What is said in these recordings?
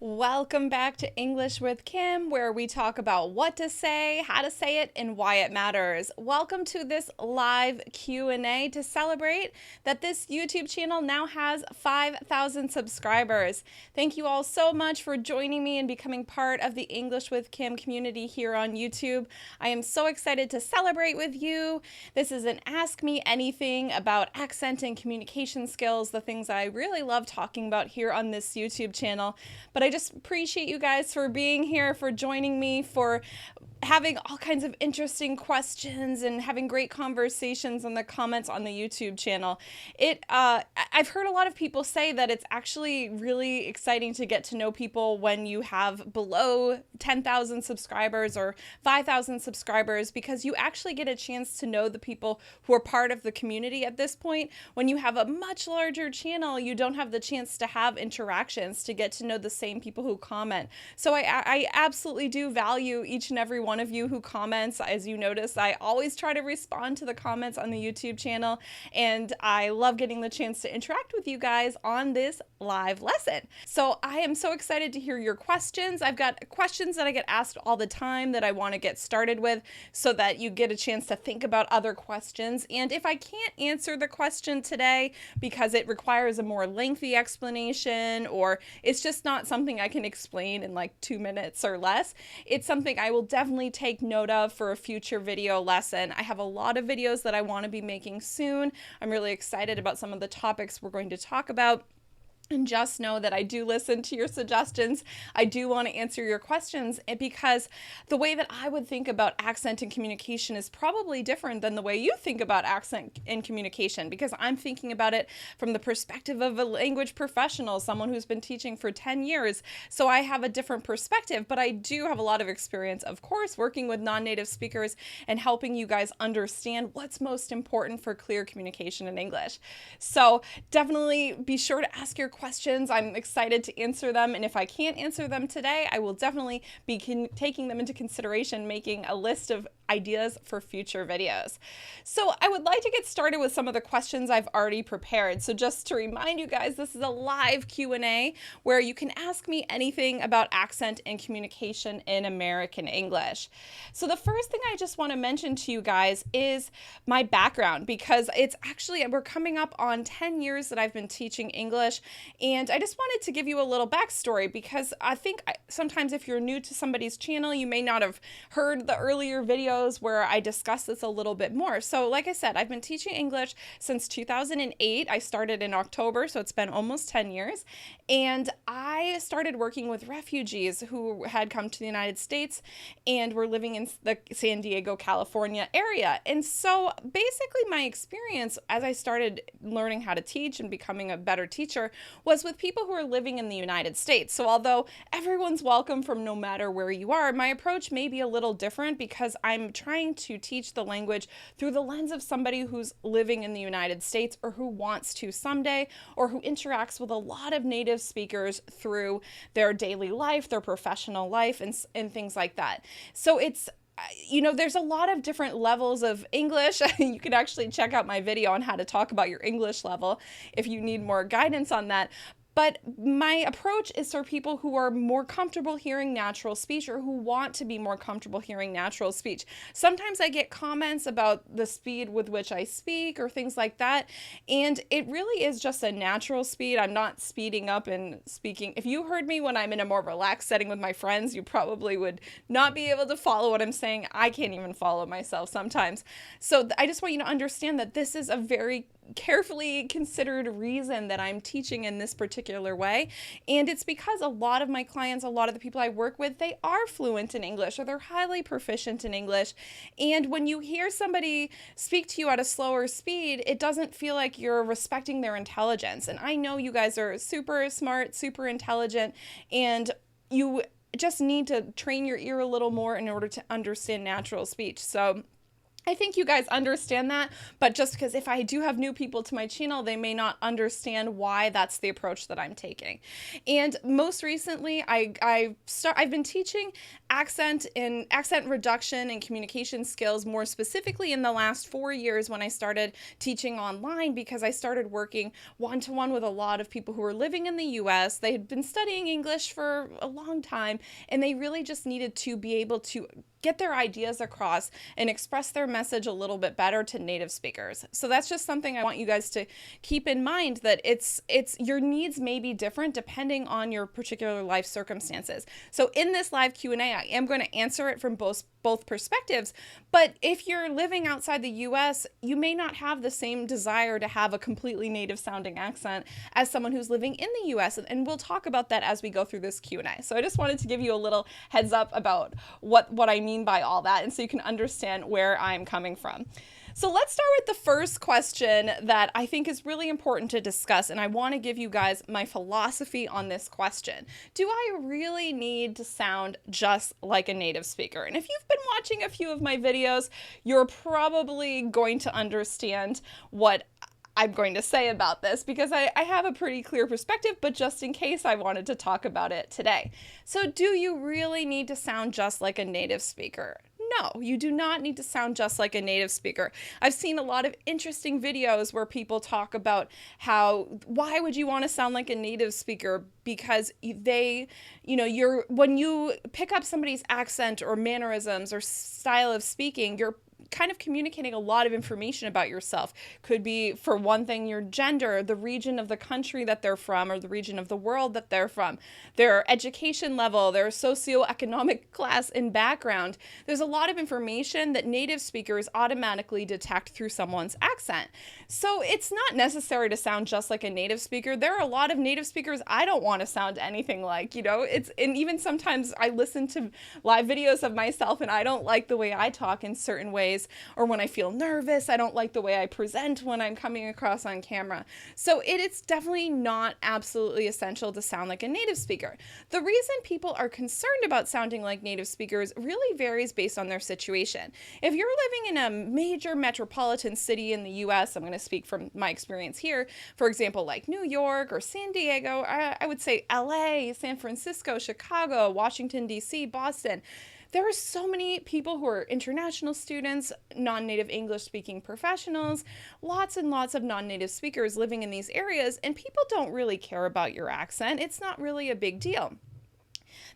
Welcome back to English with Kim, where we talk about what to say, how to say it, and why it matters. Welcome to this live Q&A to celebrate that this YouTube channel now has 5,000 subscribers. Thank you all so much for joining me and becoming part of the English with Kim community here on YouTube. I am so excited to celebrate with you. This is an Ask Me Anything about accent and communication skills, the things I really love talking about here on this YouTube channel. But I just appreciate you guys for being here, for joining me, for having all kinds of interesting questions and having great conversations in the comments on the YouTube channel. I've heard a lot of people say that it's actually really exciting to get to know people when you have below 10,000 subscribers or 5,000 subscribers, because you actually get a chance to know the people who are part of the community at this point. When you have a much larger channel, you don't have the chance to have interactions, to get to know the same people who comment. So I absolutely do value each and every one of you who comments. As you notice, I always try to respond to the comments on the YouTube channel, and I love getting the chance to interact with you guys on this live lesson. So I am so excited to hear your questions. I've got questions that I get asked all the time that I want to get started with so that you get a chance to think about other questions. And if I can't answer the question today because it requires a more lengthy explanation, or it's just not something I can explain in like 2 minutes or less, it's something I will definitely take note of for a future video lesson. I have a lot of videos that I want to be making soon. I'm really excited about some of the topics we're going to talk about. And just know that I do listen to your suggestions. I do want to answer your questions, because the way that I would think about accent and communication is probably different than the way you think about accent and communication, because I'm thinking about it from the perspective of a language professional, someone who's been teaching for 10 years. So I have a different perspective, but I do have a lot of experience, of course, working with non-native speakers and helping you guys understand what's most important for clear communication in English. So definitely be sure to ask your questions. I'm excited to answer them, and if I can't answer them today, I will definitely be taking them into consideration, making a list of ideas for future videos. So I would like to get started with some of the questions I've already prepared. So just to remind you guys, this is a live Q&A where you can ask me anything about accent and communication in American English. So the first thing I just want to mention to you guys is my background, because it's actually, we're coming up on 10 years that I've been teaching English, and I just wanted to give you a little backstory, because I think sometimes if you're new to somebody's channel, you may not have heard the earlier videos where I discuss this a little bit more. So like I said, I've been teaching English since 2008. I started in October, so it's been almost 10 years. And I started working with refugees who had come to the United States and were living in the San Diego, California area. And so basically my experience as I started learning how to teach and becoming a better teacher was with people who are living in the United States. So although everyone's welcome from no matter where you are, my approach may be a little different, because I'm trying to teach the language through the lens of somebody who's living in the United States, or who wants to someday, or who interacts with a lot of native speakers through their daily life, their professional life, and things like that. So it's, there's a lot of different levels of English. You can actually check out my video on how to talk about your English level if you need more guidance on that. But my approach is for people who are more comfortable hearing natural speech, or who want to be more comfortable hearing natural speech. Sometimes I get comments about the speed with which I speak or things like that, and it really is just a natural speed. I'm not speeding up and speaking. If you heard me when I'm in a more relaxed setting with my friends, you probably would not be able to follow what I'm saying. I can't even follow myself sometimes. So I just want you to understand that this is a very carefully considered reason that I'm teaching in this particular way. And it's because a lot of my clients, a lot of the people I work with, they are fluent in English, or they're highly proficient in English. And when you hear somebody speak to you at a slower speed, it doesn't feel like you're respecting their intelligence. And I know you guys are super smart, super intelligent, and you just need to train your ear a little more in order to understand natural speech. So I think you guys understand that, but just because if I do have new people to my channel, they may not understand why that's the approach that I'm taking. And most recently, I've been teaching accent reduction and communication skills more specifically in the last 4 years when I started teaching online, because I started working one-to-one with a lot of people who were living in the US. They had been studying English for a long time, and they really just needed to be able to get their ideas across and express their message a little bit better to native speakers. So that's just something I want you guys to keep in mind, that it's your needs may be different depending on your particular life circumstances. So in this live Q&A, I am going to answer it from both perspectives, but if you're living outside the US, you may not have the same desire to have a completely native sounding accent as someone who's living in the US, and we'll talk about that as we go through this Q&A. So I just wanted to give you a little heads up about what I mean by all that, and so you can understand where I'm coming from. So let's start with the first question that I think is really important to discuss, and I want to give you guys my philosophy on this question. Do I really need to sound just like a native speaker? And if you've been watching a few of my videos, you're probably going to understand what I'm going to say about this, because I have a pretty clear perspective, but just in case, I wanted to talk about it today. So do you really need to sound just like a native speaker? No, you do not need to sound just like a native speaker. I've seen a lot of interesting videos where people talk about why would you want to sound like a native speaker? Because when you pick up somebody's accent or mannerisms or style of speaking, you're kind of communicating a lot of information about yourself. Could be, for one thing, your gender, the region of the country that they're from, or the region of the world that they're from, their education level, their socioeconomic class and background. There's a lot of information that native speakers automatically detect through someone's accent. So it's not necessary to sound just like a native speaker. There are a lot of native speakers I don't want to sound anything like, and even sometimes I listen to live videos of myself and I don't like the way I talk in certain ways, or when I feel nervous, I don't like the way I present when I'm coming across on camera. So it's definitely not absolutely essential to sound like a native speaker. The reason people are concerned about sounding like native speakers really varies based on their situation. If you're living in a major metropolitan city in the US, I'm going to speak from my experience here, for example, like New York or San Diego, I would say LA, San Francisco, Chicago, Washington, DC, Boston. There are so many people who are international students, non-native English speaking professionals, lots and lots of non-native speakers living in these areas, and people don't really care about your accent. It's not really a big deal.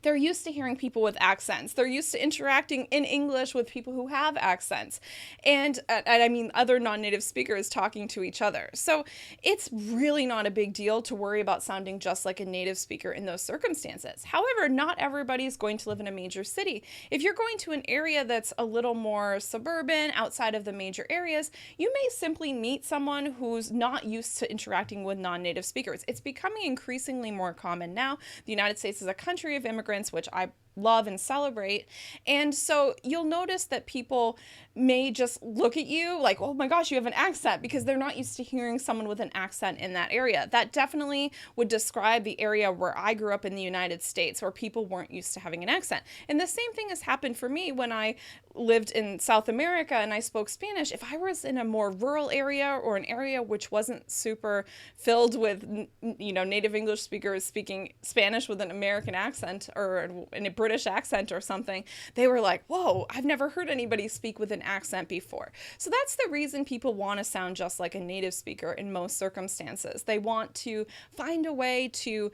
They're used to hearing people with accents. They're used to interacting in English with people who have accents. And I mean other non-native speakers talking to each other. So it's really not a big deal to worry about sounding just like a native speaker in those circumstances. However, not everybody's going to live in a major city. If you're going to an area that's a little more suburban, outside of the major areas, you may simply meet someone who's not used to interacting with non-native speakers. It's becoming increasingly more common now. The United States is a country of immigrants, which I love and celebrate. And so you'll notice that people may just look at you like, oh my gosh, you have an accent, because they're not used to hearing someone with an accent in that area. That definitely would describe the area where I grew up in the United States, where people weren't used to having an accent. And the same thing has happened for me when I lived in South America and I spoke Spanish. If I was in a more rural area, or an area which wasn't super filled with, native English speakers speaking Spanish with an American accent or a British accent or something, they were like, whoa, I've never heard anybody speak with an accent before. So that's the reason people want to sound just like a native speaker in most circumstances. They want to find a way to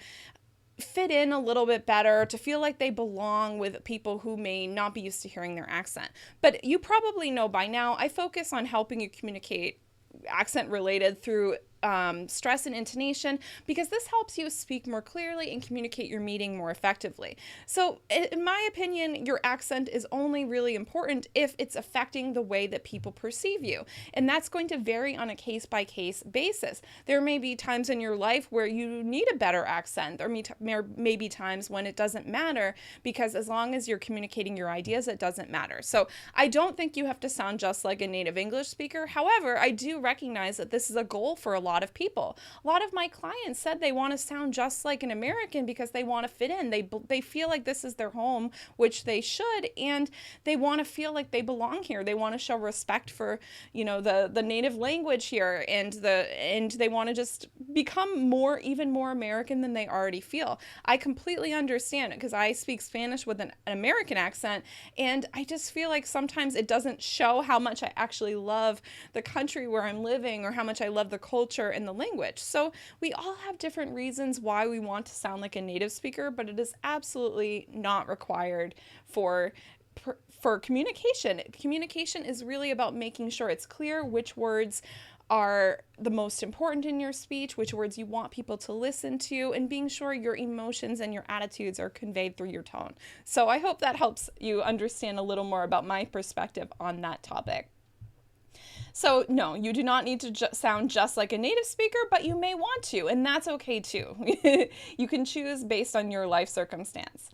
fit in a little bit better, to feel like they belong with people who may not be used to hearing their accent. But you probably know by now, I focus on helping you communicate accent related through stress and intonation, because this helps you speak more clearly and communicate your meaning more effectively. So in my opinion, your accent is only really important if it's affecting the way that people perceive you. And that's going to vary on a case-by-case basis. There may be times in your life where you need a better accent. There may be times when it doesn't matter, because as long as you're communicating your ideas, it doesn't matter. So I don't think you have to sound just like a native English speaker. However, I do recognize that this is a goal for a lot lot of people. A lot of my clients said they want to sound just like an American because they want to fit in. They feel like this is their home, which they should, and they want to feel like they belong here. They want to show respect for, the native language here, and they want to just become even more American than they already feel. I completely understand it because I speak Spanish with an American accent, and I just feel like sometimes it doesn't show how much I actually love the country where I'm living or how much I love the culture and the language. So we all have different reasons why we want to sound like a native speaker, but it is absolutely not required for communication. Communication is really about making sure it's clear which words are the most important in your speech, which words you want people to listen to, and being sure your emotions and your attitudes are conveyed through your tone. So I hope that helps you understand a little more about my perspective on that topic. So no, you do not need to sound just like a native speaker, but you may want to, and that's okay too. You can choose based on your life circumstance.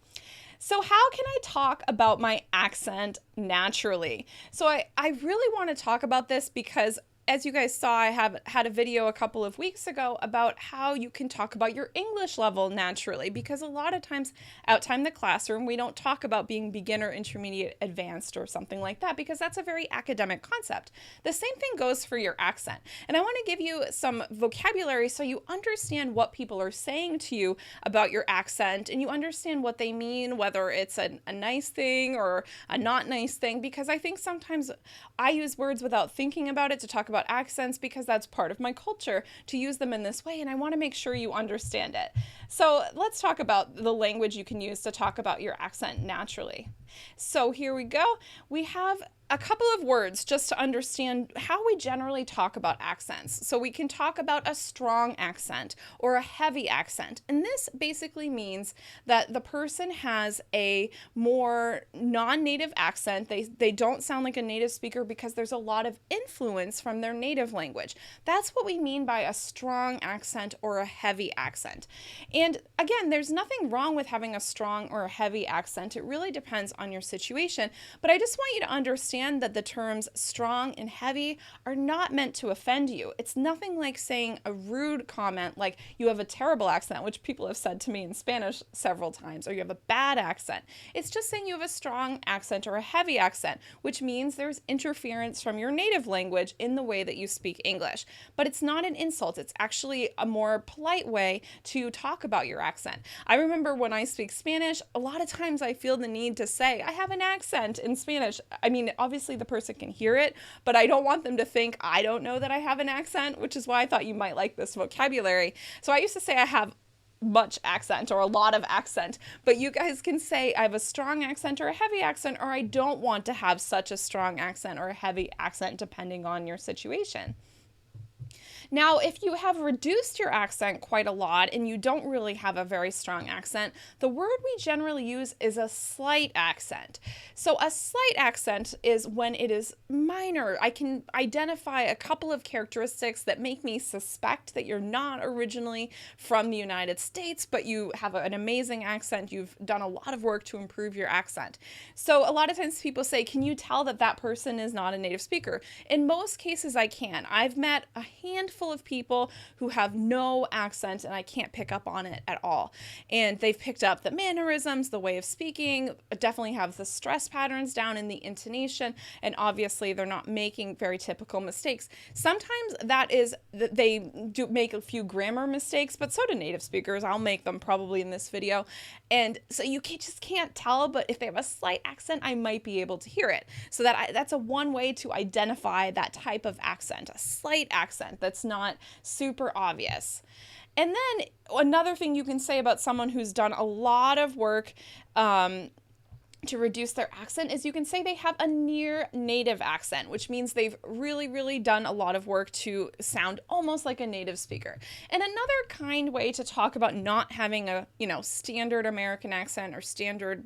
So how can I talk about my accent naturally? So I really want to talk about this because, as you guys saw, I have had a video a couple of weeks ago about how you can talk about your English level naturally, because a lot of times outside in the classroom, we don't talk about being beginner, intermediate, advanced, or something like that, because that's a very academic concept. The same thing goes for your accent. And I want to give you some vocabulary so you understand what people are saying to you about your accent, and you understand what they mean, whether it's a nice thing or a not nice thing, because I think sometimes I use words without thinking about it to talk about accents because that's part of my culture to use them in this way, and I want to make sure you understand it. So let's talk about the language you can use to talk about your accent naturally. So here we go. We have a couple of words just to understand how we generally talk about accents. So we can talk about a strong accent or a heavy accent. And this basically means that the person has a more non-native accent. They don't sound like a native speaker because there's a lot of influence from their native language. That's what we mean by a strong accent or a heavy accent. And again, there's nothing wrong with having a strong or a heavy accent. It really depends on your situation. But I just want you to understand that the terms strong and heavy are not meant to offend you. It's nothing like saying a rude comment like you have a terrible accent, which people have said to me in Spanish several times, or you have a bad accent. It's just saying you have a strong accent or a heavy accent, which means there's interference from your native language in the way that you speak English. But it's not an insult. It's actually a more polite way to talk about your accent. I remember when I speak Spanish, a lot of times I feel the need to say, I have an accent in Spanish. I mean, obviously the person can hear it, but I don't want them to think I don't know that I have an accent, which is why I thought you might like this vocabulary. So I used to say I have much accent or a lot of accent, but you guys can say I have a strong accent or a heavy accent, or I don't want to have such a strong accent or a heavy accent depending on your situation. Now, if you have reduced your accent quite a lot and you don't really have a very strong accent, the word we generally use is a slight accent. So a slight accent is when it is minor. I can identify a couple of characteristics that make me suspect that you're not originally from the United States, but you have an amazing accent. You've done a lot of work to improve your accent. So a lot of times people say, can you tell that that person is not a native speaker? In most cases, I can. I've met a handful of people who have no accent and I can't pick up on it at all. And they've picked up the mannerisms, the way of speaking, definitely have the stress patterns down in the intonation, and obviously they're not making very typical mistakes. Sometimes that is that they do make a few grammar mistakes, but so do native speakers. I'll make them probably in this video. And so you just can't tell, but if they have a slight accent, I might be able to hear it. So that's a one way to identify that type of accent, a slight accent that's not super obvious. And then another thing you can say about someone who's done a lot of work to reduce their accent is you can say they have a near native accent, which means they've really done a lot of work to sound almost like a native speaker. And another kind way to talk about not having a, standard American accent or standard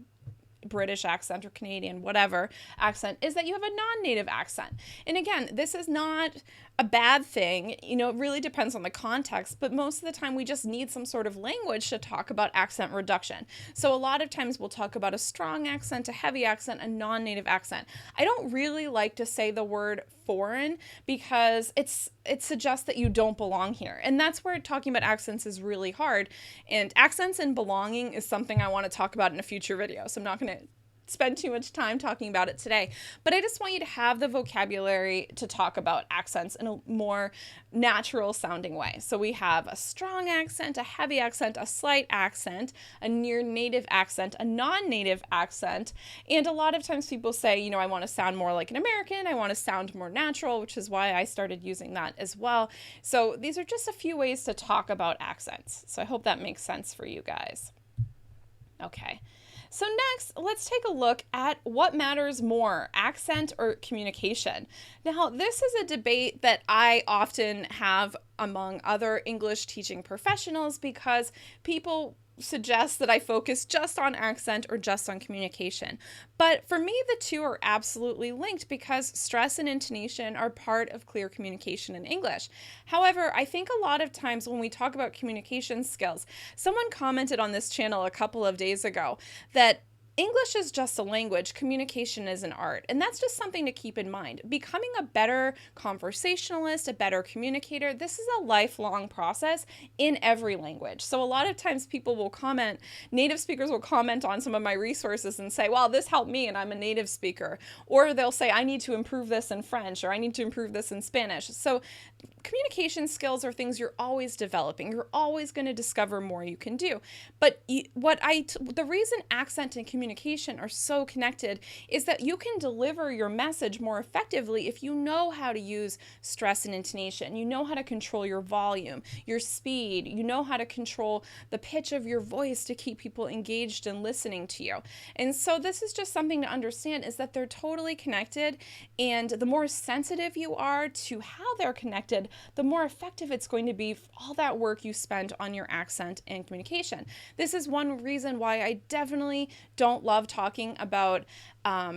British accent or Canadian, whatever accent, is that you have a non-native accent. And again, this is not a bad thing. You know, it really depends on the context, but most of the time we just need some sort of language to talk about accent reduction. So a lot of times we'll talk about a strong accent, a heavy accent, a non-native accent. I don't really like to say the word foreign because it suggests that you don't belong here. And that's where talking about accents is really hard. And accents and belonging is something I want to talk about in a future video. So I'm not going to spend too much time talking about it today, but I just want you to have the vocabulary to talk about accents in a more natural sounding way. So we have a strong accent, a heavy accent, a slight accent, a near native accent, a non-native accent, and a lot of times people say, you know, I want to sound more like an American, I want to sound more natural, which is why I started using that as well. So these are just a few ways to talk about accents. So I hope that makes sense for you guys. Okay. So next, let's take a look at what matters more, accent or communication. Now, this is a debate that I often have among other English teaching professionals because people suggest that I focus just on accent or just on communication. But for me, the two are absolutely linked because stress and intonation are part of clear communication in English. However, I think a lot of times when we talk about communication skills, someone commented on this channel a couple of days ago that English is just a language, communication is an art, and that's just something to keep in mind. Becoming a better conversationalist, a better communicator, this is a lifelong process in every language. So a lot of times people will comment, native speakers will comment on some of my resources and say, well, this helped me and I'm a native speaker. Or they'll say, I need to improve this in French, or I need to improve this in Spanish. So communication skills are things you're always developing. You're always going to discover more you can do. But the reason accent and communication are so connected is that you can deliver your message more effectively if you know how to use stress and intonation. You know how to control your volume, your speed. You know how to control the pitch of your voice to keep people engaged and listening to you. And so this is just something to understand, is that they're totally connected, and the more sensitive you are to how they're connected, the more effective it's going to be for all that work you spend on your accent and communication. This is one reason why I definitely don't love talking about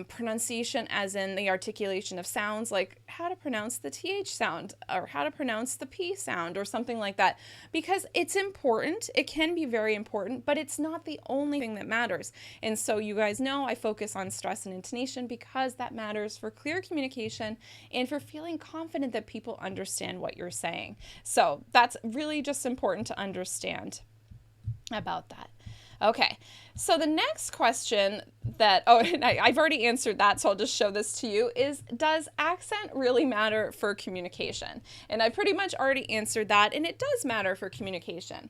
pronunciation, as in the articulation of sounds, like how to pronounce the TH sound or how to pronounce the P sound or something like that, because it's important. It can be very important, but it's not the only thing that matters. And so you guys know I focus on stress and intonation because that matters for clear communication and for feeling confident that people understand what you're saying. So that's really just important to understand about that. Okay, so the next question and I've already answered that, so I'll just show this to you, is does accent really matter for communication? And I pretty much already answered that, and it does matter for communication.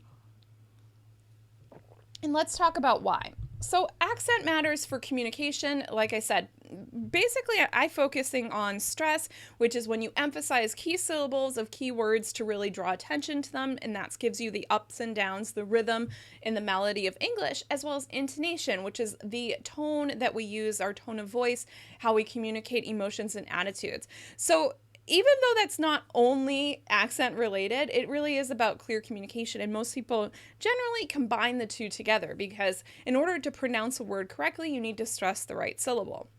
And let's talk about why. So accent matters for communication. Like I said, basically I'm focusing on stress, which is when you emphasize key syllables of key words to really draw attention to them, and that gives you the ups and downs, the rhythm and the melody of English, as well as intonation, which is the tone that we use, our tone of voice, how we communicate emotions and attitudes. So even though that's not only accent related, it really is about clear communication, and most people generally combine the two together because in order to pronounce a word correctly, you need to stress the right syllable.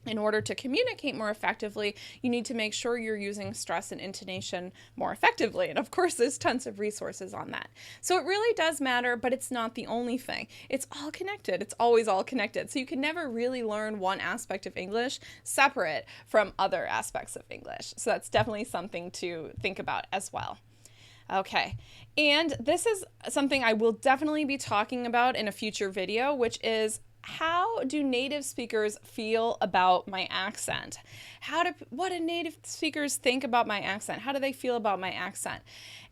In order to communicate more effectively, you need to make sure you're using stress and intonation more effectively. And of course, there's tons of resources on that. So it really does matter, but it's not the only thing. It's all connected. It's always all connected. So you can never really learn one aspect of English separate from other aspects of English. So that's definitely something to think about as well. Okay, and this is something I will definitely be talking about in a future video, which is how do native speakers feel about my accent? What do native speakers think about my accent? How do they feel about my accent?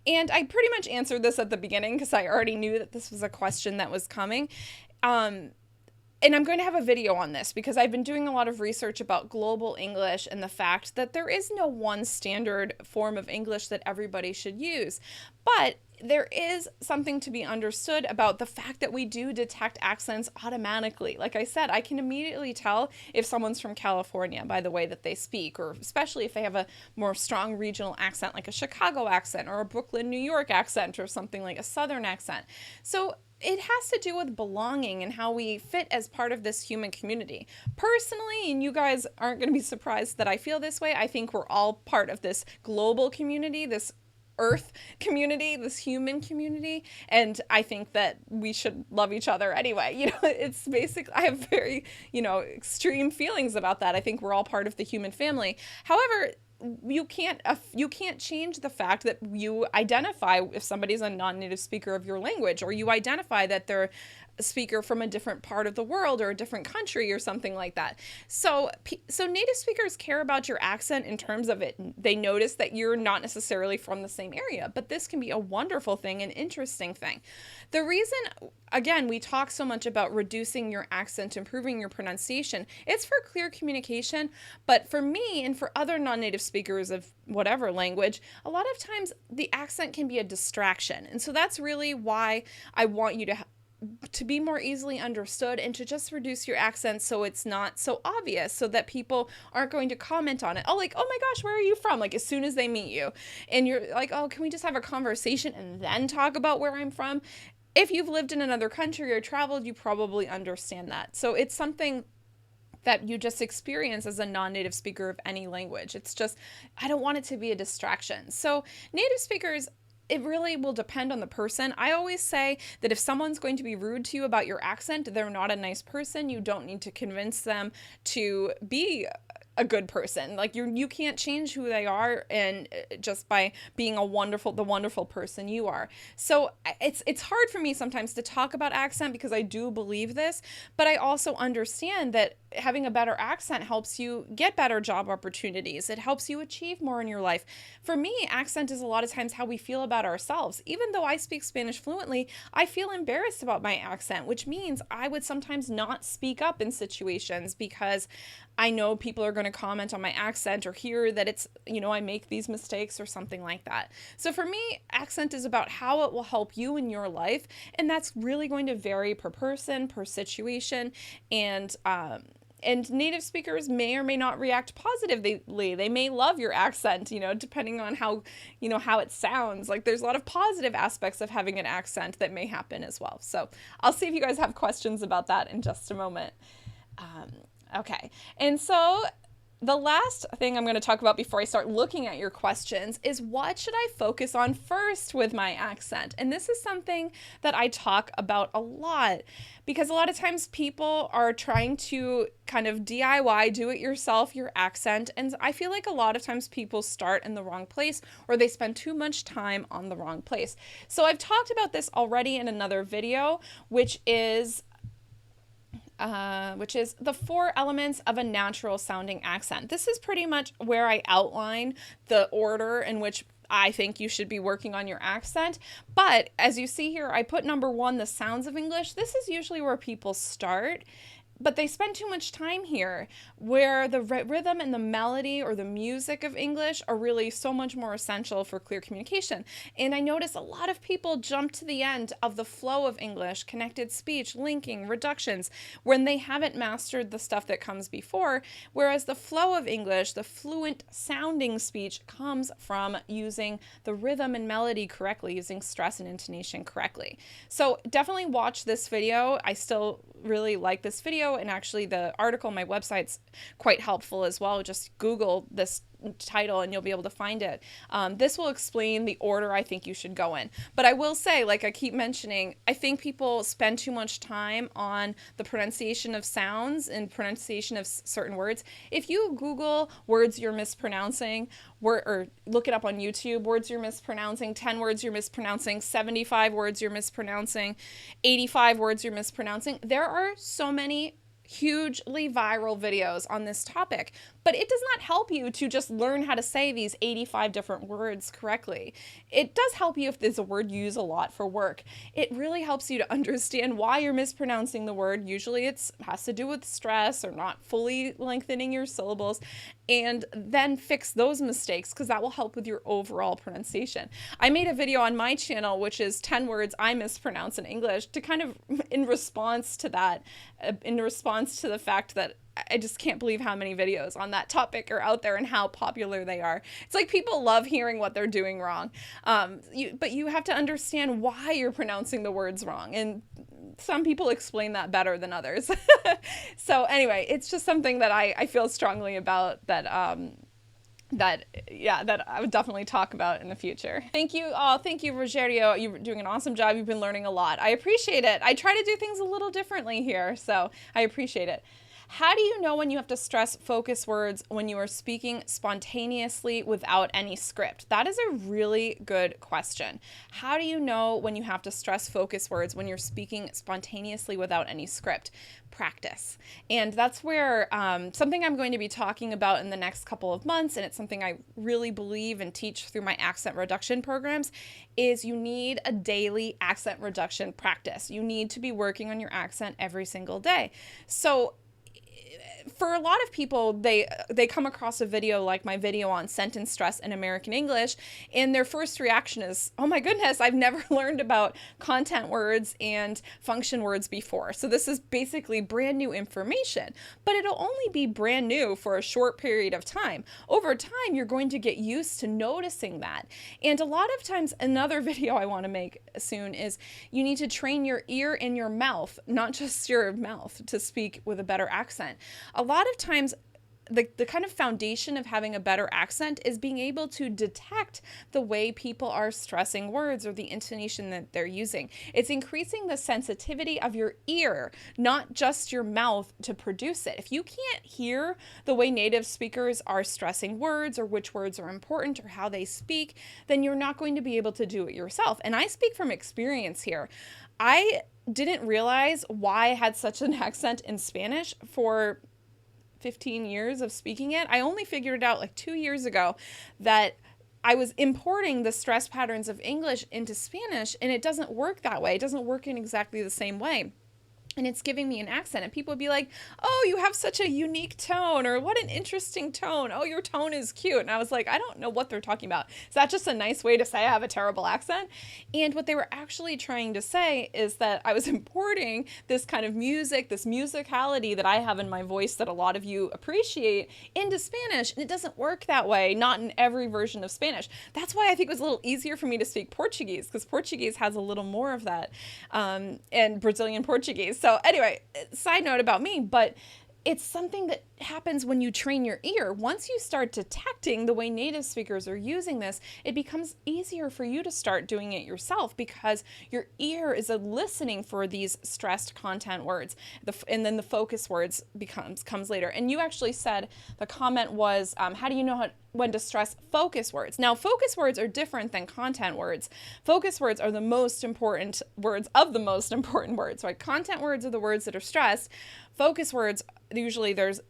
And I pretty much answered this at the beginning because I already knew that this was a question that was coming. And I'm going to have a video on this because I've been doing a lot of research about global English and the fact that there is no one standard form of English that everybody should use. But there is something to be understood about the fact that we do detect accents automatically. Like I said, I can immediately tell if someone's from California by the way that they speak, or especially if they have a more strong regional accent like a Chicago accent or a Brooklyn, New York accent or something like a Southern accent. So it has to do with belonging and how we fit as part of this human community. Personally, and you guys aren't going to be surprised that I feel this way, I think we're all part of this global community, this earth community, this human community, and I think that we should love each other anyway. It's basically, I have very, extreme feelings about that. I think we're all part of the human family. However, you can't change the fact that you identify if somebody's a non-native speaker of your language, or you identify that they're a speaker from a different part of the world or a different country or something like that. So native speakers care about your accent in terms of it. They notice that you're not necessarily from the same area, but this can be a wonderful thing, an interesting thing. The reason, again, we talk so much about reducing your accent, improving your pronunciation, it's for clear communication. But for me and for other non-native speakers of whatever language, a lot of times the accent can be a distraction. And so that's really why I want you to be more easily understood and to just reduce your accent so it's not so obvious, so that people aren't going to comment on it. Oh, like, oh my gosh, where are you from? Like, as soon as they meet you, and you're like, oh, can we just have a conversation and then talk about where I'm from? If you've lived in another country or traveled, you probably understand that. So it's something that you just experience as a non-native speaker of any language. It's just, I don't want it to be a distraction. So native speakers, it really will depend on the person. I always say that if someone's going to be rude to you about your accent, they're not a nice person. You don't need to convince them to be a good person. Like, you can't change who they are, and just by being the wonderful person you are. So it's hard for me sometimes to talk about accent because I do believe this, but I also understand that having a better accent helps you get better job opportunities. It helps you achieve more in your life. For me, accent is a lot of times how we feel about ourselves. Even though I speak Spanish fluently, I feel embarrassed about my accent, which means I would sometimes not speak up in situations because I know people are going to comment on my accent or hear that it's, I make these mistakes or something like that. So for me, accent is about how it will help you in your life. And that's really going to vary per person, per situation. And native speakers may or may not react positively. They may love your accent, depending on how it sounds. Like, there's a lot of positive aspects of having an accent that may happen as well. So I'll see if you guys have questions about that in just a moment. Okay. And so the last thing I'm going to talk about before I start looking at your questions is, what should I focus on first with my accent? And this is something that I talk about a lot, because a lot of times people are trying to kind of DIY, do it yourself, your accent. And I feel like a lot of times people start in the wrong place, or they spend too much time on the wrong place. So I've talked about this already in another video, which is the 4 elements of a natural sounding accent. This is pretty much where I outline the order in which I think you should be working on your accent. But as you see here, I put number 1, the sounds of English. This is usually where people start, but they spend too much time here, where the rhythm and the melody or the music of English are really so much more essential for clear communication. And I notice a lot of people jump to the end of the flow of English, connected speech, linking, reductions, when they haven't mastered the stuff that comes before, whereas the flow of English, the fluent sounding speech, comes from using the rhythm and melody correctly, using stress and intonation correctly. So definitely watch this video. I still really like this video, and actually the article on my website's quite helpful as well. Just Google this title and you'll be able to find it. This will explain the order I think you should go in. But I will say, like I keep mentioning, I think people spend too much time on the pronunciation of sounds and pronunciation of certain words. If you Google words you're mispronouncing, or look it up on YouTube, words you're mispronouncing, 10 words you're mispronouncing, 75 words you're mispronouncing, 85 words you're mispronouncing, there are so many hugely viral videos on this topic, but it does not help you to just learn how to say these 85 different words correctly. It does help you if there's a word you use a lot for work. It really helps you to understand why you're mispronouncing the word. Usually it has to do with stress or not fully lengthening your syllables, and then fix those mistakes, because that will help with your overall pronunciation. I made a video on my channel, which is 10 words I mispronounce in English, to kind of in response to that, in response to the fact that I just can't believe how many videos on that topic are out there and how popular they are. It's like people love hearing what they're doing wrong. But you have to understand why you're pronouncing the words wrong. And some people explain that better than others. So anyway, it's just something that I feel strongly about that that I would definitely talk about in the future. Thank you. Oh, thank you, Rogerio. You're doing an awesome job. You've been learning a lot. I appreciate it. I try to do things a little differently here, so I appreciate it. How do you know when you have to stress focus words when you are speaking spontaneously without any script? That is a really good question. How do you know when you have to stress focus words when you're speaking spontaneously without any script? Practice. And that's where something I'm going to be talking about in the next couple of months, and it's something I really believe and teach through my accent reduction programs, is you need a daily accent reduction practice. You need to be working on your accent every single day. So for a lot of people, they come across a video like my video on sentence stress in American English, and their first reaction is, oh my goodness, I've never learned about content words and function words before. So this is basically brand new information, but it'll only be brand new for a short period of time. Over time, you're going to get used to noticing that. And a lot of times, another video I want to make soon is you need to train your ear and your mouth, not just your mouth, to speak with a better accent. A lot of times, the kind of foundation of having a better accent is being able to detect the way people are stressing words or the intonation that they're using. It's increasing the sensitivity of your ear, not just your mouth, to produce it. If you can't hear the way native speakers are stressing words or which words are important or how they speak, then you're not going to be able to do it yourself. And I speak from experience here. I didn't realize why I had such an accent in Spanish for 15 years of speaking it. I only figured it out like 2 years ago that I was importing the stress patterns of English into Spanish, and it doesn't work that way. It doesn't work in exactly the same way. And it's giving me an accent, and people would be like, oh, you have such a unique tone, or what an interesting tone. Oh, your tone is cute. And I was like, I don't know what they're talking about. Is that just a nice way to say I have a terrible accent? And what they were actually trying to say is that I was importing this kind of music, this musicality that I have in my voice that a lot of you appreciate, into Spanish. And it doesn't work that way, not in every version of Spanish. That's why I think it was a little easier for me to speak Portuguese, because Portuguese has a little more of that, and Brazilian Portuguese. So anyway, side note about me, but it's something that happens when you train your ear. Once you start detecting the way native speakers are using this, it becomes easier for you to start doing it yourself because your ear is listening for these stressed content words, and then the focus words comes later. And you actually said, the comment was, how do you know when to stress focus words? Now, focus words are different than content words. Focus words are the most important words of the most important words, right? Content words are the words that are stressed. Focus words, usually there's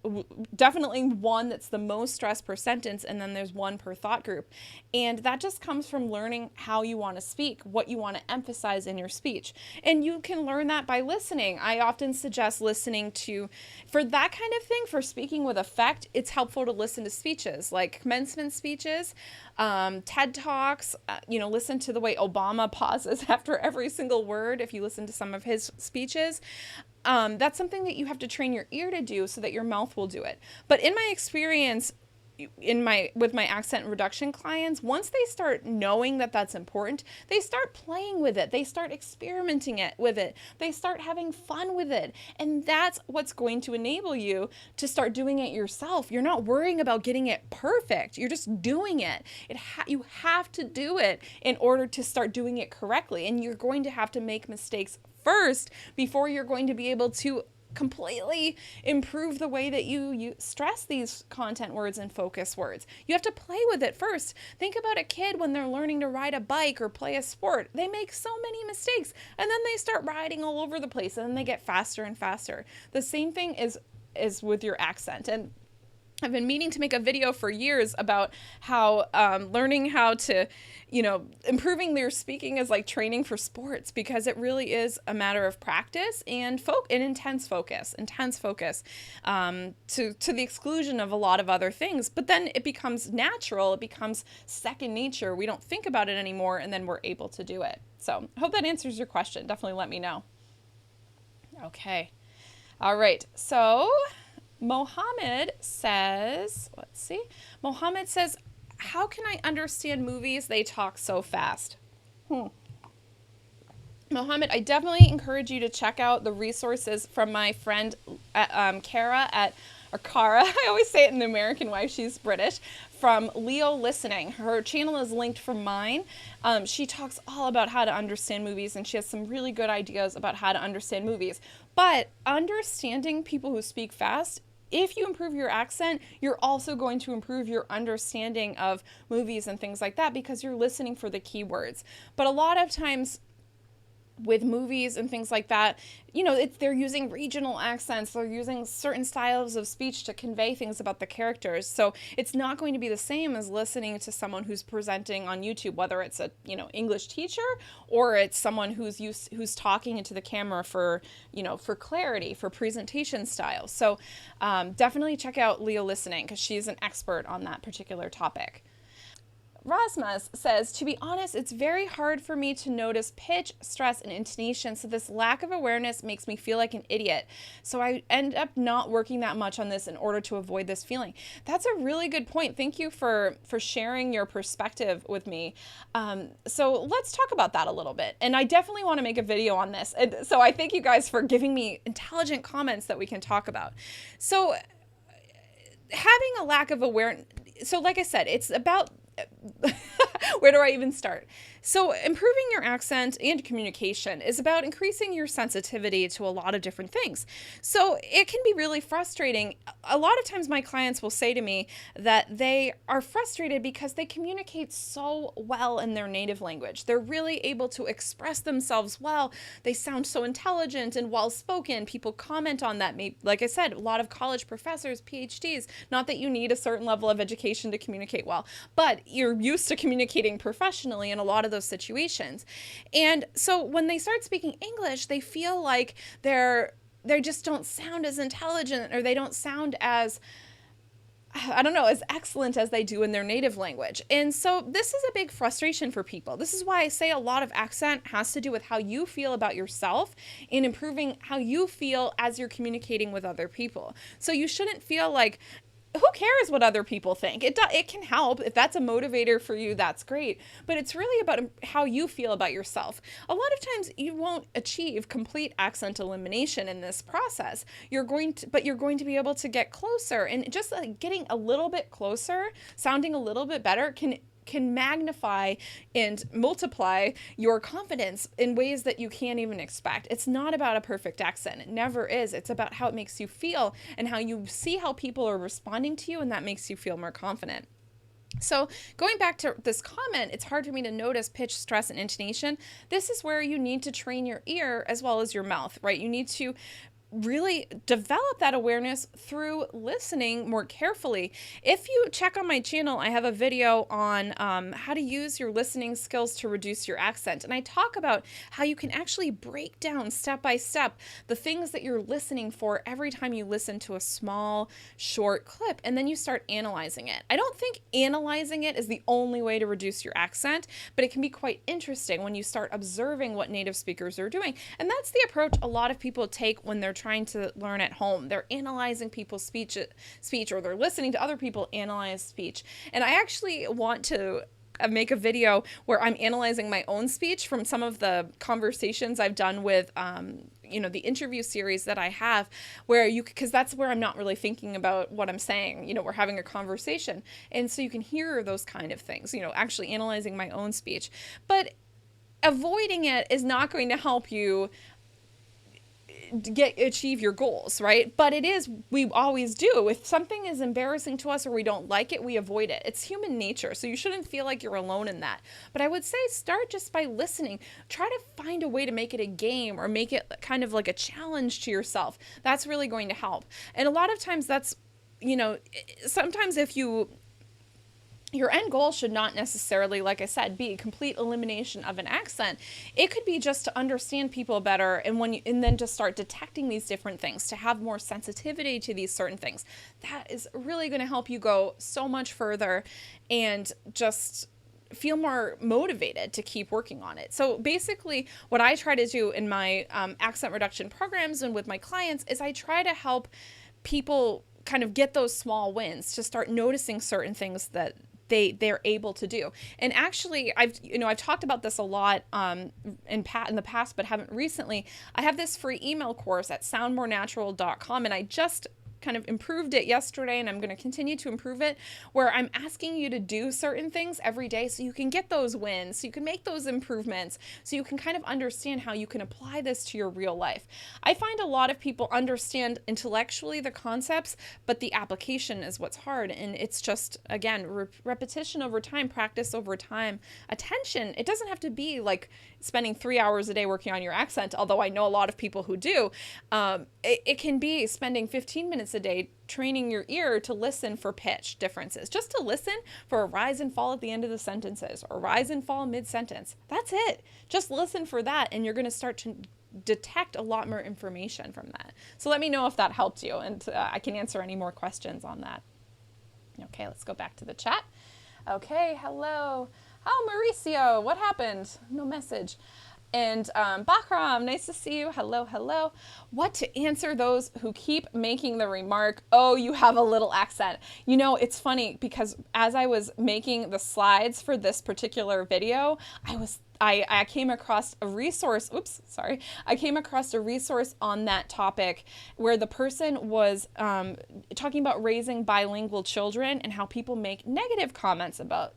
definitely one that's the most stressed per sentence, and then there's one per thought group. And that just comes from learning how you want to speak, what you want to emphasize in your speech. And you can learn that by listening. I often suggest listening to, for that kind of thing, for speaking with effect, it's helpful to listen to speeches, like commencement speeches, TED Talks, listen to the way Obama pauses after every single word if you listen to some of his speeches. That's something that you have to train your ear to do so that your mouth will do it. But in my experience, with my accent reduction clients, once they start knowing that that's important, they start playing with it. They start experimenting with it. They start having fun with it. And that's what's going to enable you to start doing it yourself. You're not worrying about getting it perfect. You're just doing it. You have to do it in order to start doing it correctly. And you're going to have to make mistakes first before you're going to be able to completely improve the way that you stress these content words and focus words. You have to play with it first. Think about a kid when they're learning to ride a bike or play a sport. They make so many mistakes, and then they start riding all over the place, and then they get faster and faster. The same thing is with your accent. And I've been meaning to make a video for years about how learning how to, improving their speaking is like training for sports, because it really is a matter of practice and intense focus, to the exclusion of a lot of other things. But then it becomes natural. It becomes second nature. We don't think about it anymore, and then we're able to do it. So I hope that answers your question. Definitely let me know. Okay. All right. So Mohammed says, let's see. Mohammed says, how can I understand movies? They talk so fast. Mohammed, I definitely encourage you to check out the resources from my friend Kara or Cara. I always say it in the American way. She's British. From Leo Listening. Her channel is linked from mine. She talks all about how to understand movies, and she has some really good ideas about how to understand movies. But understanding people who speak fast, if you improve your accent, you're also going to improve your understanding of movies and things like that because you're listening for the keywords. But a lot of times, with movies and things like that, they're using regional accents, they're using certain styles of speech to convey things about the characters. So it's not going to be the same as listening to someone who's presenting on YouTube, whether it's a English teacher or it's someone who's talking into the camera for clarity, for presentation style. So definitely check out Leo Listening because she's an expert on that particular topic. Rasmus says, to be honest, it's very hard for me to notice pitch, stress, and intonation, so this lack of awareness makes me feel like an idiot. So I end up not working that much on this in order to avoid this feeling. That's a really good point. Thank you for sharing your perspective with me. So let's talk about that a little bit. And I definitely want to make a video on this. And so I thank you guys for giving me intelligent comments that we can talk about. So having a lack of awareness, so like I said, it's about where do I even start? So improving your accent and communication is about increasing your sensitivity to a lot of different things. So it can be really frustrating. A lot of times my clients will say to me that they are frustrated because they communicate so well in their native language. They're really able to express themselves well. They sound so intelligent and well-spoken. People comment on that. Like I said, a lot of college professors, PhDs, not that you need a certain level of education to communicate well, but you're used to communicating professionally in a lot of those situations. And so when they start speaking English, they feel like they just don't sound as intelligent, or they don't sound as as excellent as they do in their native language. And so this is a big frustration for people. This is why I say a lot of accent has to do with how you feel about yourself and improving how you feel as you're communicating with other people. So you shouldn't feel like, who cares what other people think? It can help. If that's a motivator for you, that's great. But it's really about how you feel about yourself. A lot of times you won't achieve complete accent elimination in this process. You're going to be able to get closer, and just getting a little bit closer, sounding a little bit better can magnify and multiply your confidence in ways that you can't even expect. It's not about a perfect accent. It never is. It's about how it makes you feel and how you see how people are responding to you, and that makes you feel more confident. So going back to this comment, it's hard for me to notice pitch, stress, and intonation. This is where you need to train your ear as well as your mouth, right? You need to really develop that awareness through listening more carefully. If you check on my channel, I have a video on how to use your listening skills to reduce your accent. And I talk about how you can actually break down step by step the things that you're listening for every time you listen to a small, short clip, and then you start analyzing it. I don't think analyzing it is the only way to reduce your accent, but it can be quite interesting when you start observing what native speakers are doing. And that's the approach a lot of people take when they're trying to learn at home. They're analyzing people's speech, or they're listening to other people analyze speech. And I actually want to make a video where I'm analyzing my own speech from some of the conversations I've done with, the interview series that I have, because that's where I'm not really thinking about what I'm saying. We're having a conversation. And so you can hear those kind of things, actually analyzing my own speech. But avoiding it is not going to help you achieve your goals, right? But we always do. If something is embarrassing to us or we don't like it, we avoid it. It's human nature. So you shouldn't feel like you're alone in that. But I would say start just by listening. Try to find a way to make it a game or make it kind of like a challenge to yourself. That's really going to help. And a lot of times that's, sometimes if your end goal should not necessarily, like I said, be complete elimination of an accent. It could be just to understand people better, and then just start detecting these different things, to have more sensitivity to these certain things. That is really going to help you go so much further and just feel more motivated to keep working on it. So basically what I try to do in my accent reduction programs and with my clients is I try to help people kind of get those small wins, to start noticing certain things that they're able to do. And actually, I've talked about this a lot in the past, but haven't recently. I have this free email course at soundmorenatural.com, and I just kind of improved it yesterday, and I'm going to continue to improve it, where I'm asking you to do certain things every day so you can get those wins, so you can make those improvements, so you can kind of understand how you can apply this to your real life. I find a lot of people understand intellectually the concepts, but the application is what's hard. And it's just, again, repetition over time, practice over time, attention. It doesn't have to be like spending 3 hours a day working on your accent, although I know a lot of people who do. It can be spending 15 minutes a day training your ear to listen for pitch differences, just to listen for a rise and fall at the end of the sentences, or rise and fall mid-sentence. That's it. Just listen for that, and you're going to start to detect a lot more information from that. So let me know if that helped you, and I can answer any more questions on that. Okay, let's go back to the chat. Okay, hello. Oh, Mauricio, what happened? No message. And Bahram, nice to see you. Hello, hello. What to answer those who keep making the remark, oh, you have a little accent. You know, it's funny because as I was making the slides for this particular video, I came across a resource, I came across a resource on that topic where the person was talking about raising bilingual children and how people make negative comments about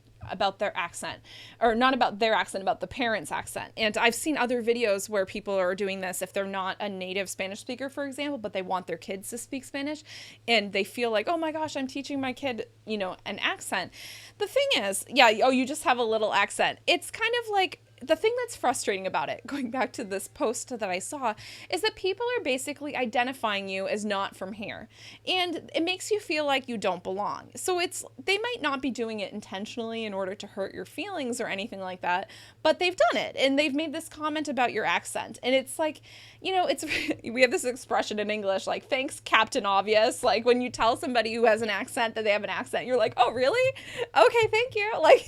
their accent, or not about their accent, about the parents' accent. And I've seen other videos where people are doing this if they're not a native Spanish speaker, for example, but they want their kids to speak Spanish, and they feel like, oh my gosh, I'm teaching my kid, an accent. The thing is, you just have a little accent. It's kind of like, the thing that's frustrating about it, going back to this post that I saw, is that people are basically identifying you as not from here. And it makes you feel like you don't belong. So they might not be doing it intentionally in order to hurt your feelings or anything like that, but they've done it, and they've made this comment about your accent. And it's like, we have this expression in English, like, thanks, Captain Obvious. Like, when you tell somebody who has an accent that they have an accent, you're like, oh, really? Okay, thank you. Like,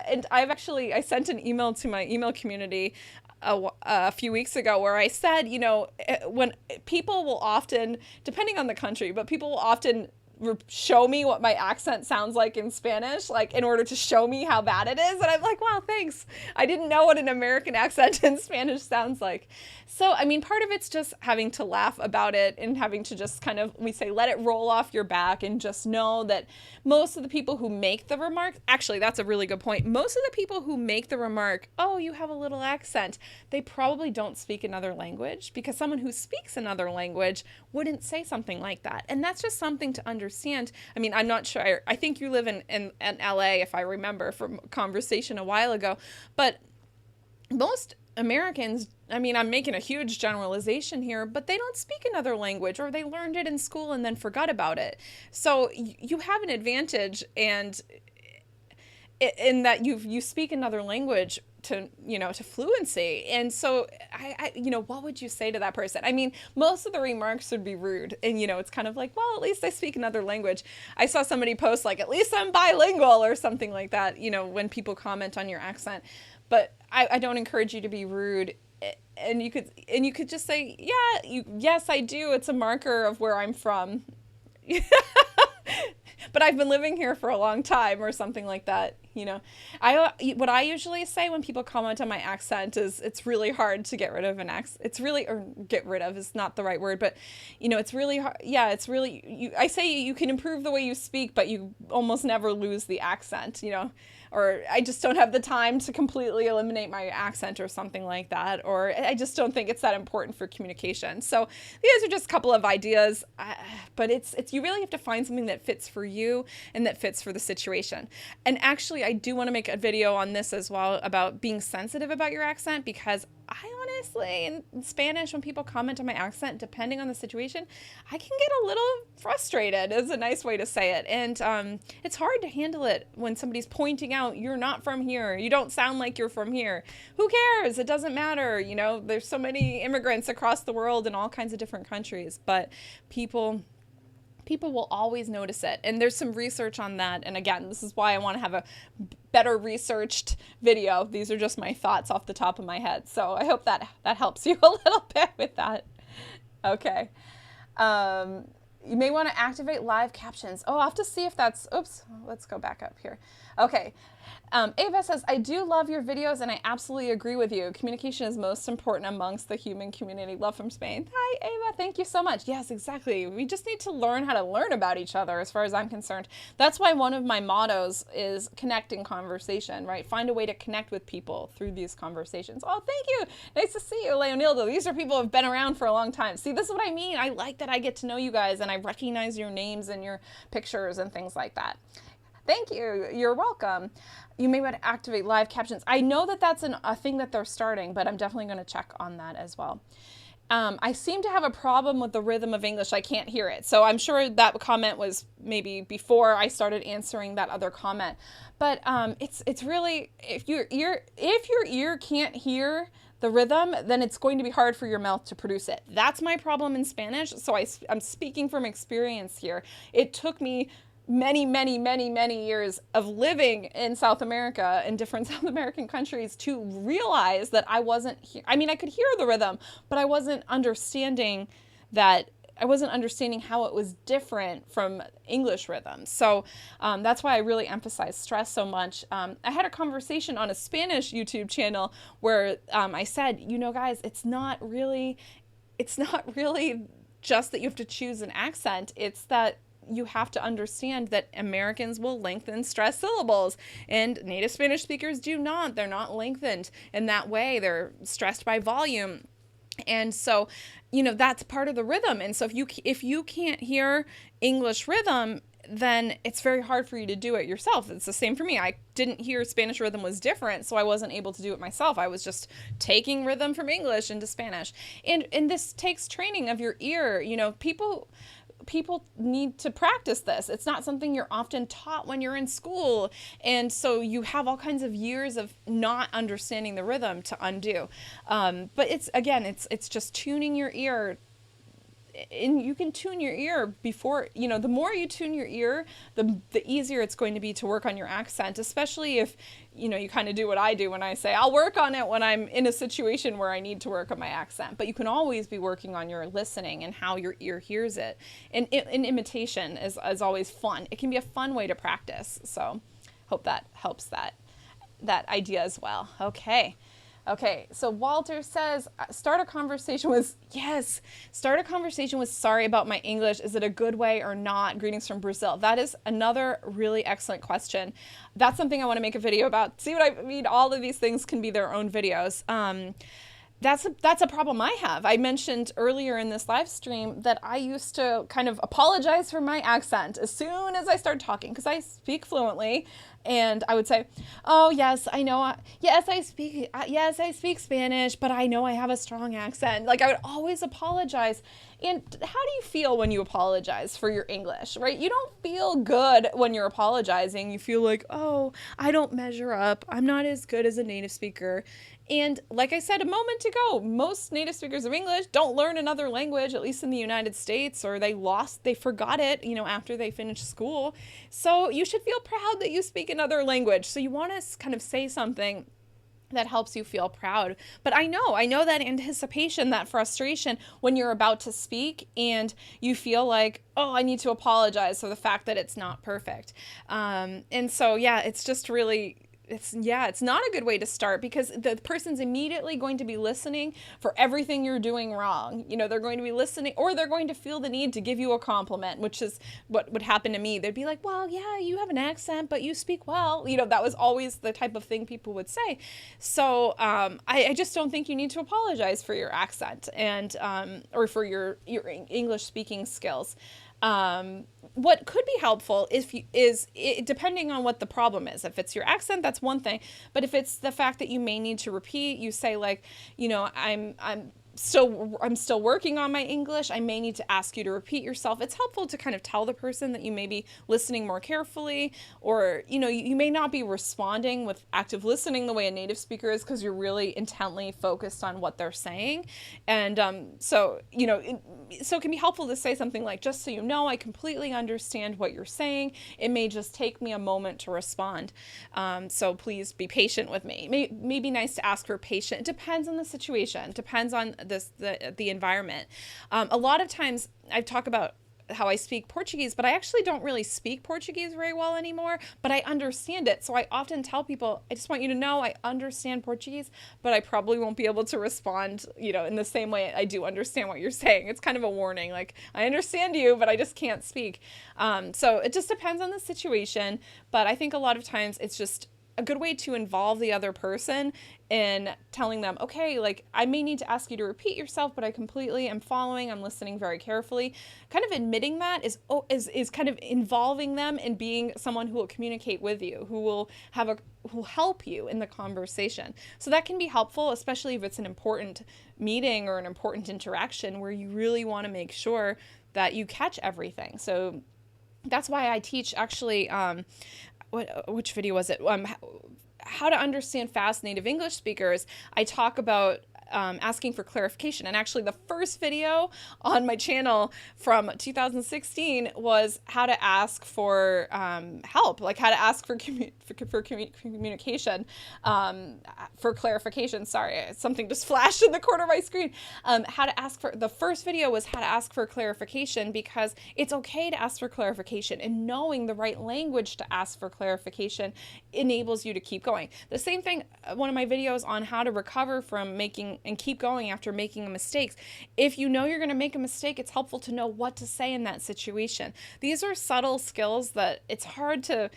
and I sent an email to my email community a few weeks ago where I said, when people will often, depending on the country, but people will often show me what my accent sounds like in Spanish, like in order to show me how bad it is. And I'm like, wow, thanks. I didn't know what an American accent in Spanish sounds like. So, I mean, part of it's just having to laugh about it and having to just kind of, we say, let it roll off your back, and just know that most of the people who make the remark, actually, that's a really good point. Most of the people who make the remark, oh, you have a little accent, they probably don't speak another language, because someone who speaks another language wouldn't say something like that. And that's just something to understand. I mean, I'm not sure. I think you live in LA, if I remember from a conversation a while ago, but most Americans, I mean, I'm making a huge generalization here, but they don't speak another language, or they learned it in school and then forgot about it. So you have an advantage, and in that you speak another language to fluency. And so what would you say to that person? I mean, most of the remarks would be rude, and it's kind of like, well, at least I speak another language. I saw somebody post like, at least I'm bilingual, or something like that, when people comment on your accent. But I don't encourage you to be rude. And you could just say, yes, I do. It's a marker of where I'm from. But I've been living here for a long time, or something like that. What I usually say when people comment on my accent is, it's really hard to get rid of an accent. Or get rid of is not the right word, but it's really hard. Yeah, it's really, I say you can improve the way you speak, but you almost never lose the accent, or I just don't have the time to completely eliminate my accent, or something like that. Or I just don't think it's that important for communication. So these are just a couple of ideas, but it's you really have to find something that fits for you and that fits for the situation. And actually, I do want to make a video on this as well, about being sensitive about your accent, because I honestly, in Spanish, when people comment on my accent, depending on the situation, I can get a little frustrated, is a nice way to say it. And it's hard to handle it when somebody's pointing out, you're not from here, you don't sound like you're from here. Who cares? It doesn't matter. There's so many immigrants across the world in all kinds of different countries, but people will always notice it. And there's some research on that. And again, this is why I want to have a better researched video. These are just my thoughts off the top of my head. So I hope that helps you a little bit with that. Okay. You may want to activate live captions. Oh, I'll have to see if that's, oops, let's go back up here. Okay. Ava says, I do love your videos and I absolutely agree with you. Communication is most important amongst the human community. Love from Spain. Hi, Ava. Thank you so much. Yes, exactly. We just need to learn how to learn about each other as far as I'm concerned. That's why one of my mottos is connecting conversation, right? Find a way to connect with people through these conversations. Oh, thank you. Nice to see you, Leonildo. These are people who have been around for a long time. See, this is what I mean. I like that I get to know you guys and I recognize your names and your pictures and things like that. Thank you. You're welcome. You may want to activate live captions. I know that that's a thing that they're starting, but I'm definitely going to check on that as well. I seem to have a problem with the rhythm of English. I can't hear it. So I'm sure that comment was maybe before I started answering that other comment. But it's really, if your ear can't hear the rhythm, then it's going to be hard for your mouth to produce it. That's my problem in Spanish. So I'm speaking from experience here. It took me many years of living in South America, in different South American countries, to realize that I wasn't I mean, I could hear the rhythm, but I wasn't understanding that. I wasn't understanding how it was different from English rhythms. So that's why I really emphasize stress so much. I had a conversation on a Spanish YouTube channel where I said, you know, guys, it's not really just that you have to choose an accent. It's that you have to understand that Americans will lengthen stress syllables and native Spanish speakers do not. They're not lengthened in that way. They're stressed by volume. And so, you know, that's part of the rhythm. And so if you can't hear English rhythm, then it's very hard for you to do it yourself. It's the same for me. I didn't hear Spanish rhythm was different, so I wasn't able to do it myself. I was just taking rhythm from English into Spanish. And this takes training of your ear. You know, people need to practice this. It's not something you're often taught when you're in school. And so you have all kinds of years of not understanding the rhythm to undo. But it's just tuning your ear. And you can tune your ear before, you know, the more you tune your ear, the easier it's going to be to work on your accent, especially if, you know, you kind of do what I do when I say, I'll work on it when I'm in a situation where I need to work on my accent. But you can always be working on your listening and how your ear hears it. And imitation is always fun. It can be a fun way to practice. So hope that helps that idea as well. Okay, so Walter says, start a conversation with sorry about my English. Is it a good way or not? Greetings from Brazil. That is another really excellent question. That's something I want to make a video about. See what I mean? All of these things can be their own videos. That's a problem I have. I mentioned earlier in this live stream that I used to kind of apologize for my accent as soon as I started talking, because I speak fluently. And I would say, oh, yes, I know. Yes, I speak Spanish, but I know I have a strong accent. Like, I would always apologize. And how do you feel when you apologize for your English, right? You don't feel good when you're apologizing. You feel like, oh, I don't measure up. I'm not as good as a native speaker. And like I said a moment ago, most native speakers of English don't learn another language, at least in the United States, or they forgot it, you know, after they finished school. So you should feel proud that you speak another language. So you want to kind of say something that helps you feel proud. But I know that anticipation, that frustration when you're about to speak and you feel like, oh, I need to apologize for the fact that it's not perfect. And so, yeah, it's just really... It's not a good way to start, because the person's immediately going to be listening for everything you're doing wrong. You know, they're going to be listening, or they're going to feel the need to give you a compliment, which is what would happen to me. They'd be like, well, yeah, you have an accent, but you speak well. You know, that was always the type of thing people would say. So I just don't think you need to apologize for your accent and or for your English speaking skills. What could be helpful is depending on what the problem is. If it's your accent, that's one thing. But if it's the fact that you may need to repeat, you say like, you know, I'm still working on my English. I may need to ask you to repeat yourself. It's helpful to kind of tell the person that you may be listening more carefully, or, you know, you may not be responding with active listening the way a native speaker is, because you're really intently focused on what they're saying. And so, you know, so it can be helpful to say something like, just so you know, I completely understand what you're saying. It may just take me a moment to respond. So please be patient with me. May be nice to ask for patience. It depends on the situation. Depends on the environment. A lot of times I talk about how I speak Portuguese, but I actually don't really speak Portuguese very well anymore, but I understand it. So I often tell people, I just want you to know I understand Portuguese, but I probably won't be able to respond, in the same way I do understand what you're saying. It's kind of a warning. Like, I understand you, but I just can't speak. So it just depends on the situation. But I think a lot of times it's just a good way to involve the other person in telling them, okay, like, I may need to ask you to repeat yourself, but I completely am following, I'm listening very carefully. Kind of admitting that is kind of involving them in being someone who will communicate with you, who will help you in the conversation. So that can be helpful, especially if it's an important meeting or an important interaction where you really want to make sure that you catch everything. So that's why I teach, actually, which video was it? How to understand fast native English speakers. I talk about asking for clarification. And actually, the first video on my channel from 2016 was how to ask for help, like how to ask for communication, for clarification. Sorry, something just flashed in the corner of my screen. The first video was how to ask for clarification, because it's okay to ask for clarification, and knowing the right language to ask for clarification enables you to keep going. The same thing, one of my videos on how to recover from making and keep going after making mistakes. If you know you're going to make a mistake, it's helpful to know what to say in that situation. These are subtle skills that it's hard to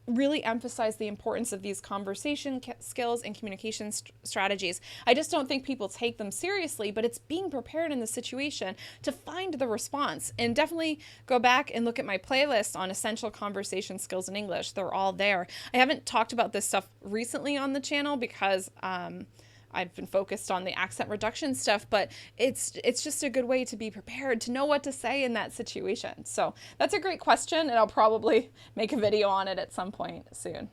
really emphasize the importance of these conversation skills and communication strategies. I just don't think people take them seriously, but it's being prepared in the situation to find the response. And definitely go back and look at my playlist on essential conversation skills in English. They're all there. I haven't talked about this stuff recently on the channel because I've been focused on the accent reduction stuff, but it's just a good way to be prepared, to know what to say in that situation. So that's a great question, and I'll probably make a video on it at some point soon.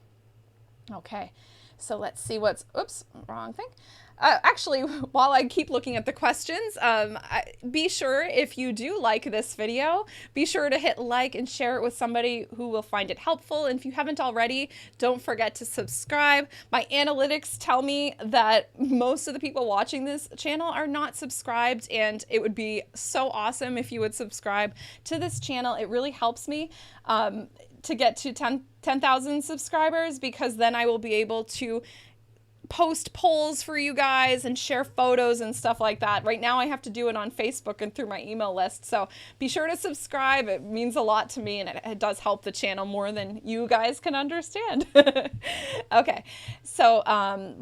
Okay, so let's see oops, wrong thing. Actually, while I keep looking at the questions, be sure, if you do like this video, be sure to hit like and share it with somebody who will find it helpful. And if you haven't already, don't forget to subscribe. My analytics tell me that most of the people watching this channel are not subscribed, and it would be so awesome if you would subscribe to this channel. It really helps me to get to 10,000 subscribers, because then I will be able to post polls for you guys and share photos and stuff like that. Right now I have to do it on Facebook and through my email list. So be sure to subscribe. It means a lot to me, and it does help the channel more than you guys can understand. Okay, so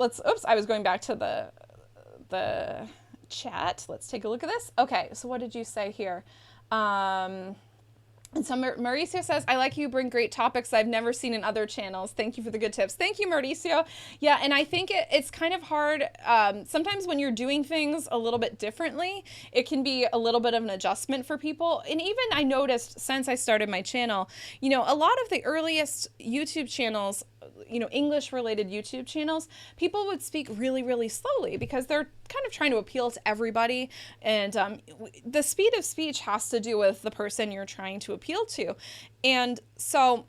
oops, I was going back to the chat. Let's take a look at this. Okay, so what did you say here? And so Mauricio says, I like you bring great topics I've never seen in other channels. Thank you for the good tips. Thank you, Mauricio. Yeah, and I think it's kind of hard. Sometimes when you're doing things a little bit differently, it can be a little bit of an adjustment for people. And even I noticed since I started my channel, a lot of the earliest YouTube channels, English related YouTube channels, people would speak really, really slowly because they're kind of trying to appeal to everybody. And the speed of speech has to do with the person you're trying to appeal to. And so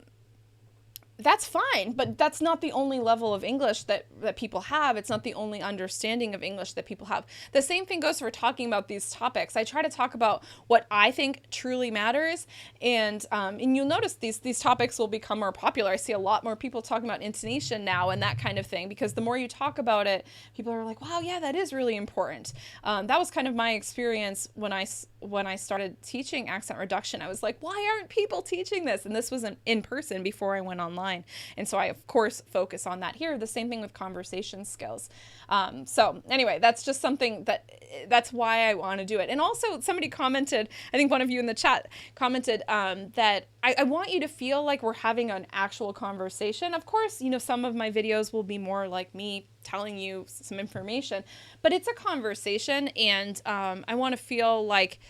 that's fine, but that's not the only level of English that people have. It's not the only understanding of English that people have. The same thing goes for talking about these topics. I try to talk about what I think truly matters, and you'll notice these topics will become more popular. I see a lot more people talking about intonation now and that kind of thing, because the more you talk about it, people are like, wow, yeah, that is really important. That was kind of my experience when I started teaching accent reduction. I was like, why aren't people teaching this? And this was in person before I went online. And so I, of course, focus on that here. The same thing with conversation skills. So anyway, that's just something that's why I want to do it. And also somebody commented, I think one of you in the chat commented that I want you to feel like we're having an actual conversation. Of course, some of my videos will be more like me telling you some information, but it's a conversation, and I want to feel like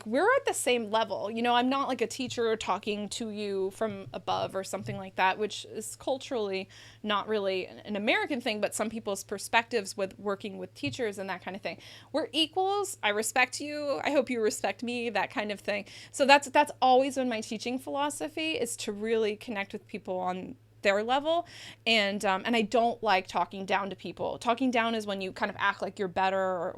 we're at the same level. I'm not like a teacher talking to you from above or something like that, which is culturally not really an American thing, but some people's perspectives with working with teachers and that kind of thing. We're equals. I respect you. I hope you respect me, that kind of thing. So that's always been my teaching philosophy, is to really connect with people on their level. And I don't like talking down to people. Talking down is when you kind of act like you're better,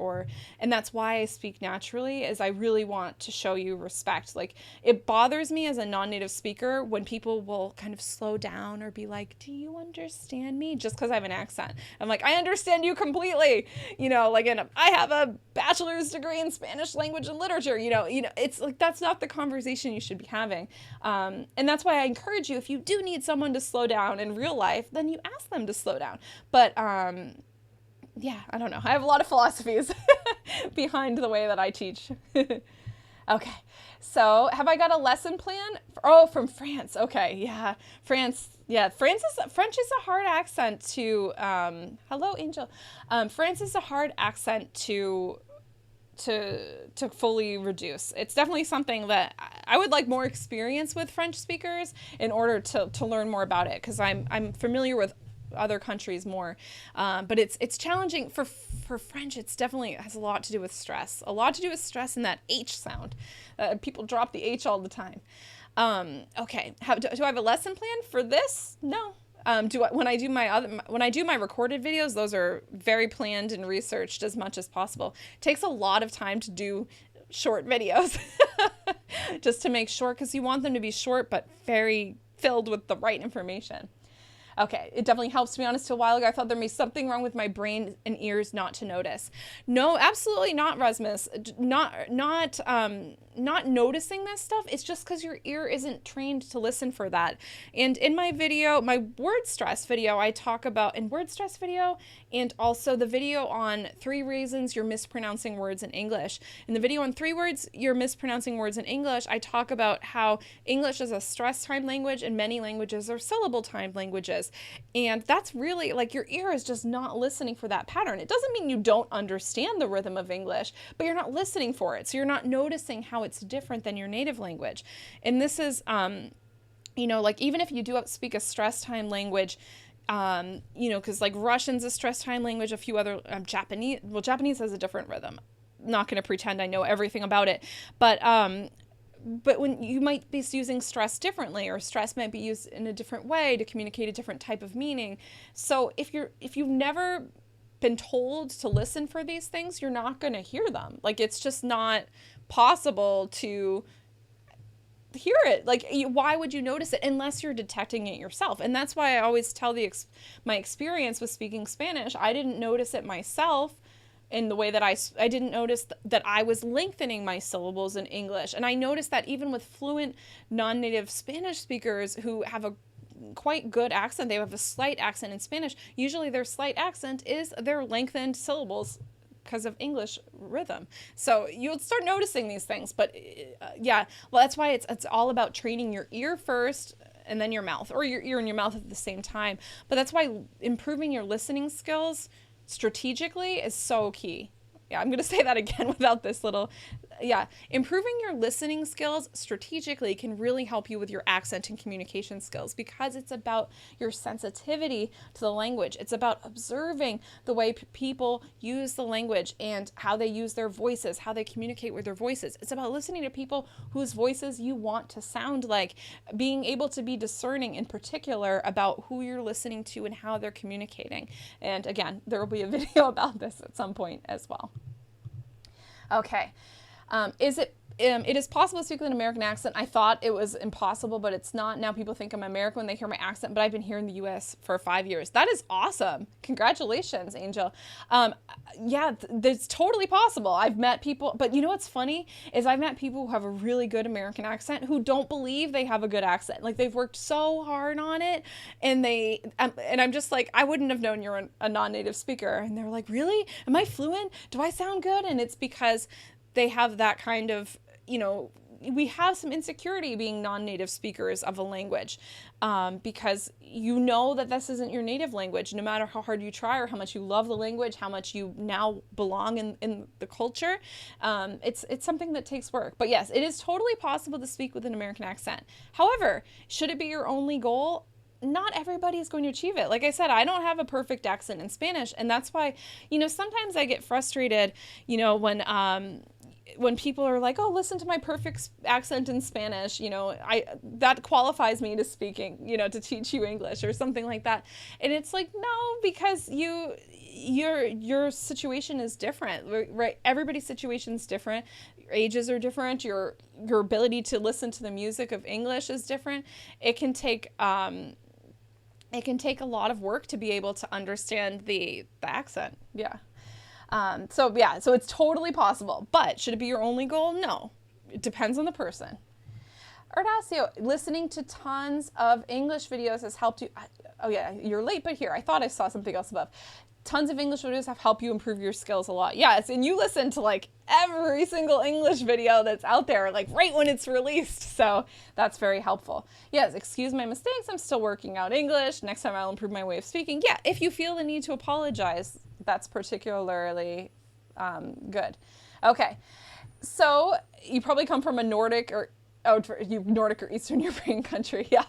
and that's why I speak naturally, is I really want to show you respect. Like, it bothers me as a non-native speaker when people will kind of slow down or be like, do you understand me? Just because I have an accent. I'm like, I understand you completely. Like, I have a bachelor's degree in Spanish language and literature. It's like, that's not the conversation you should be having. And that's why I encourage you, if you do need someone to slow down in real life, then you ask them to slow down. But yeah, I don't know. I have a lot of philosophies behind the way that I teach. Okay. So have I got a lesson plan? From France. Okay. Yeah. France. Yeah. French is a hard accent to, hello, Angel. France is a hard accent to fully reduce. It's definitely something that I would like more experience with French speakers in order to learn more about it, because I'm familiar with other countries more, but it's challenging for French. It's definitely has a lot to do with stress, in that H sound. People drop the H all the time. Okay, do I have a lesson plan for this? No. When I do my recorded videos, those are very planned and researched as much as possible. It takes a lot of time to do short videos just to make sure, because you want them to be short but very filled with the right information. Okay, it definitely helps. To be honest, a while ago, I thought there may be something wrong with my brain and ears not to notice. No, absolutely not, Rasmus. Not noticing this stuff. It's just because your ear isn't trained to listen for that. And in my video, my word stress video, I talk about, in word stress video, and also the video on 3 reasons you're mispronouncing words in English. In the video on 3 words you're mispronouncing words in English, I talk about how English is a stress time language and many languages are syllable time languages. And that's really, like, your ear is just not listening for that pattern. It doesn't mean you don't understand the rhythm of English, but you're not listening for it. So you're not noticing how it's different than your native language. And this is, like, even if you do speak a stress time language, because like Russian's a stress time language, a few other, Japanese has a different rhythm. Not going to pretend I know everything about it, but when you might be using stress differently, or stress might be used in a different way to communicate a different type of meaning. So if you've never been told to listen for these things, you're not going to hear them. Like, it's just not possible to hear it. Like, why would you notice it unless you're detecting it yourself? And that's why I always tell my experience with speaking Spanish. I didn't notice it myself in the way that I didn't notice that I was lengthening my syllables in English. And I noticed that even with fluent non-native Spanish speakers who have a quite good accent, they have a slight accent in Spanish. Usually their slight accent is their lengthened syllables because of English rhythm. So you'll start noticing these things. But that's why it's all about training your ear first and then your mouth, or your ear and your mouth at the same time. But that's why improving your listening skills strategically is so key. Yeah, I'm going to say that again without this little, improving your listening skills strategically can really help you with your accent and communication skills, because it's about your sensitivity to the language. It's about observing the way people use the language and how they use their voices, how they communicate with their voices. It's about listening to people whose voices you want to sound like, being able to be discerning in particular about who you're listening to and how they're communicating. And again, there will be a video about this at some point as well. Okay. It is possible to speak with an American accent. I thought it was impossible, but it's not. Now people think I'm American when they hear my accent, but I've been here in the U.S. for 5 years. That is awesome. Congratulations, Angel. That's totally possible. I've met people, but you know what's funny is I've met people who have a really good American accent who don't believe they have a good accent. Like, they've worked so hard on it, and I'm just like, I wouldn't have known you're a non-native speaker. And they're like, really? Am I fluent? Do I sound good? And it's because they have that kind of, we have some insecurity being non-native speakers of a language, because that this isn't your native language, no matter how hard you try or how much you love the language, how much you now belong in the culture. It's something that takes work. But yes, it is totally possible to speak with an American accent. However, should it be your only goal? Not everybody is going to achieve it. Like I said, I don't have a perfect accent in Spanish, and that's why, sometimes I get frustrated, when when people are like, oh, listen to my perfect accent in Spanish, that qualifies me to speaking, to teach you English or something like that. And it's like, no, because your situation is different, right? Everybody's situation is different. Your ages are different. Your ability to listen to the music of English is different. It can take a lot of work to be able to understand the accent. Yeah. So it's totally possible, but should it be your only goal? No, it depends on the person. Erdacio, listening to tons of English videos has helped you. Oh yeah, you're late, but here, I thought I saw something else above. Tons of English videos have helped you improve your skills a lot. Yes, and you listen to like every single English video that's out there, like right when it's released. So that's very helpful. Yes, excuse my mistakes. I'm still working out English. Next time I'll improve my way of speaking. Yeah, if you feel the need to apologize, that's particularly good. Okay, so you probably come from a Nordic or Eastern European country. Yeah.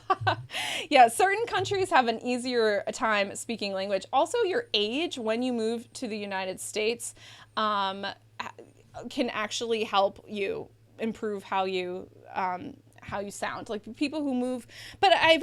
Yeah, certain countries have an easier time speaking language. Also, your age when you move to the United States can actually help you improve how you sound. Like people who move, but I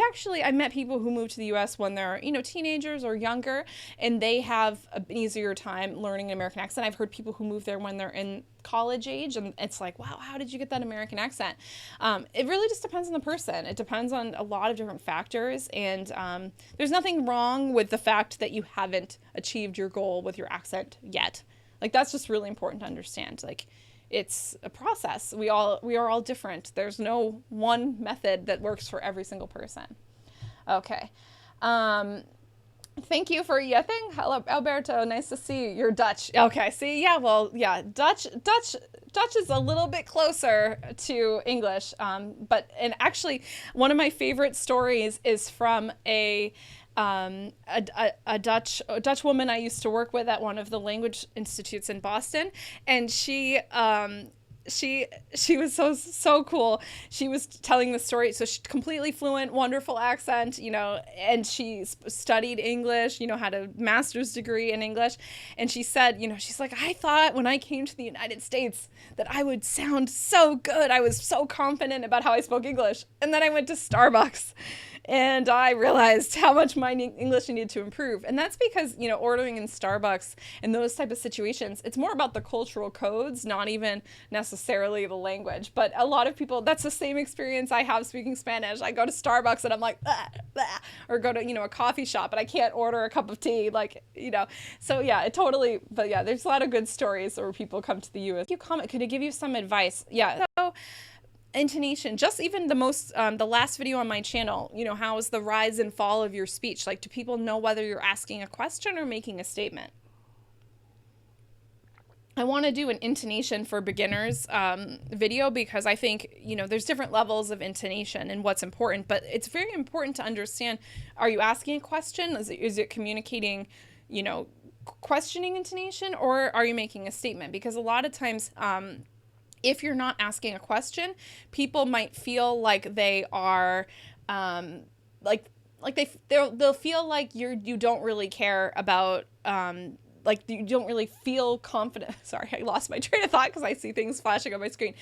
met people who move to the US when they're, teenagers or younger, and they have an easier time learning an American accent. I've heard people who move there when they're in college age, and it's like, wow, how did you get that American accent? It really just depends on the person. It depends on a lot of different factors, and there's nothing wrong with the fact that you haven't achieved your goal with your accent yet. Like, that's just really important to understand. Like, it's a process. We are all different. There's no one method that works for every single person. Okay. Thank you for yapping. Hello, Alberto. Nice to see you. You're Dutch. Okay. See, yeah. Well, yeah. Dutch is a little bit closer to English. And actually, one of my favorite stories is from a Dutch woman I used to work with at one of the language institutes in Boston, and she was so cool. She was telling the story, so she's completely fluent, wonderful accent, and she studied English, had a master's degree in English, and she said, she's like, I thought when I came to the United States that I would sound so good. I was so confident about how I spoke English, and then I went to Starbucks and I realized how much my English needed to improve. And that's because, ordering in Starbucks and those type of situations, it's more about the cultural codes, not even necessarily the language. But a lot of people, that's the same experience I have speaking Spanish. I go to Starbucks and I'm like, blah, blah, or go to, a coffee shop and I can't order a cup of tea, So yeah, but yeah, there's a lot of good stories where people come to the U.S. You comment, could I give you some advice? Yeah. So, intonation, just even the last video on my channel, how is the rise and fall of your speech? Like, do people know whether you're asking a question or making a statement? I want to do an intonation for beginners video because I think, there's different levels of intonation and what's important, but it's very important to understand, are you asking a question? Is it communicating, questioning intonation, or are you making a statement? Because a lot of times, if you're not asking a question, people might feel like they are, they'll feel like you don't really care about, like you don't really feel confident. Sorry, I lost my train of thought because I see things flashing on my screen.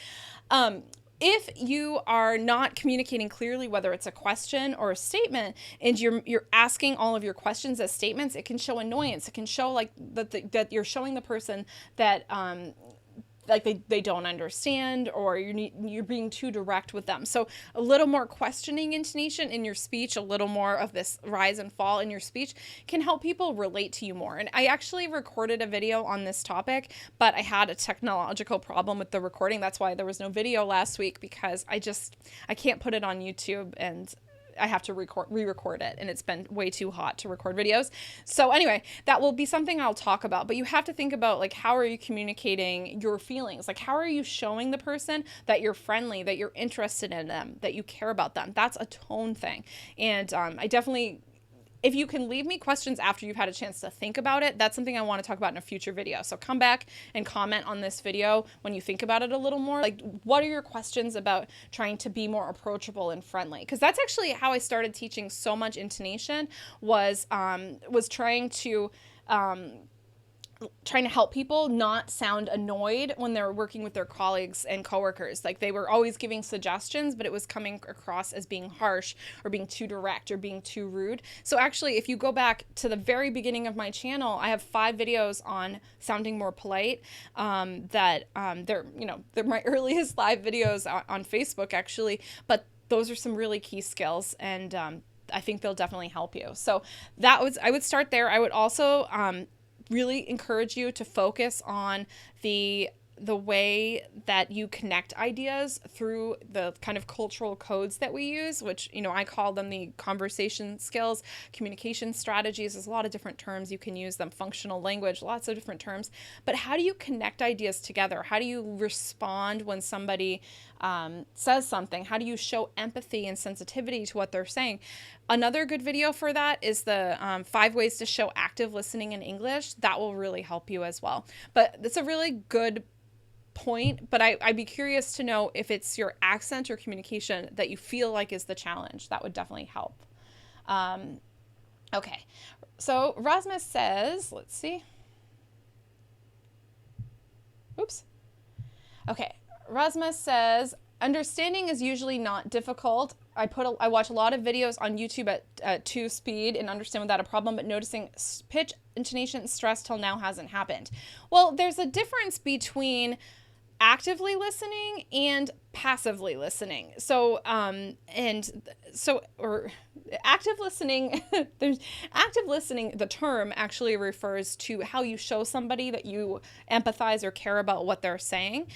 If you are not communicating clearly, whether it's a question or a statement, and you're asking all of your questions as statements, it can show annoyance. It can show like that you're showing the person that like they don't understand, or you're being too direct with them. So a little more questioning intonation in your speech, a little more of this rise and fall in your speech can help people relate to you more. And I actually recorded a video on this topic, but I had a technological problem with the recording. That's why there was no video last week, because I can't put it on YouTube, and I have to re-record it, and it's been way too hot to record videos. So anyway, that will be something I'll talk about, but you have to think about, like, how are you communicating your feelings? Like, how are you showing the person that you're friendly, that you're interested in them, that you care about them? That's a tone thing. And I definitely, if you can leave me questions after you've had a chance to think about it, that's something I want to talk about in a future video. So come back and comment on this video when you think about it a little more. Like, what are your questions about trying to be more approachable and friendly? Because that's actually how I started teaching so much intonation, was trying to trying to help people not sound annoyed when they're working with their colleagues and coworkers. Like they were always giving suggestions, but it was coming across as being harsh or being too direct or being too rude. So actually, if you go back to the very beginning of my channel, I have 5 videos on sounding more polite. They're my earliest live videos on Facebook actually, but those are some really key skills, and I think they'll definitely help you. So I would start there. I would also really encourage you to focus on the way that you connect ideas through the kind of cultural codes that we use, which, I call them the conversation skills, communication strategies. There's a lot of different terms you can use them, functional language, lots of different terms. But how do you connect ideas together? How do you respond when somebody says something? How do you show empathy and sensitivity to what they're saying? Another good video for that is the 5 ways to show active listening in English. That will really help you as well. But it's a really good point, but I'd be curious to know if it's your accent or communication that you feel like is the challenge. That would definitely help. Okay, so Rasmus says, let's see. Oops. Okay, Rasmus says, understanding is usually not difficult. I watch a lot of videos on YouTube at 2 speed and understand without a problem, but noticing pitch, intonation, and stress till now hasn't happened. Well, there's a difference between actively listening and passively listening. So, or active listening, there's active listening, the term actually refers to how you show somebody that you empathize or care about what they're saying,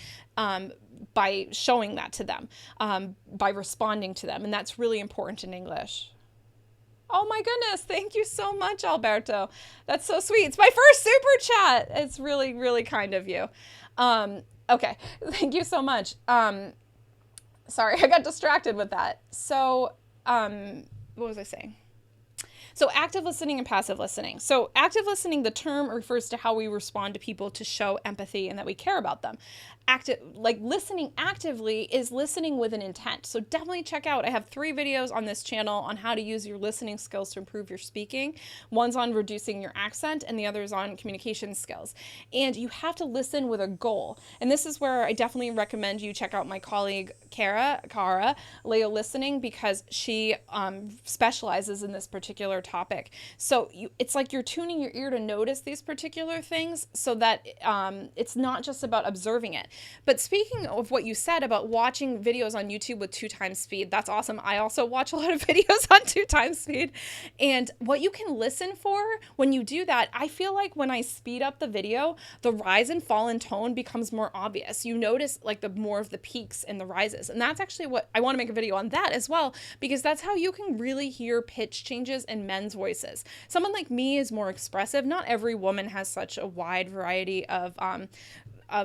by showing that to them, by responding to them. And that's really important in English. Oh my goodness. Thank you so much, Alberto. That's so sweet. It's my first super chat. It's really, really kind of you. Okay. Thank you so much. Sorry, I got distracted with that. So, what was I saying? So active listening and passive listening. So active listening, the term refers to how we respond to people to show empathy and that we care about them. Listening actively is listening with an intent. So definitely check out, I have 3 videos on this channel on how to use your listening skills to improve your speaking. One's on reducing your accent and the other is on communication skills. And you have to listen with a goal. And this is where I definitely recommend you check out my colleague Cara, Leo Listening, because she specializes in this particular topic. So it's like you're tuning your ear to notice these particular things so that it's not just about observing it. But speaking of what you said about watching videos on YouTube with 2 times speed, that's awesome. I also watch a lot of videos on 2 times speed. And what you can listen for when you do that, I feel like when I speed up the video, the rise and fall in tone becomes more obvious. You notice like the more of the peaks and the rises. And that's actually what I want to make a video on that as well, because that's how you can really hear pitch changes in men's voices. Someone like me is more expressive. Not every woman has such a wide variety of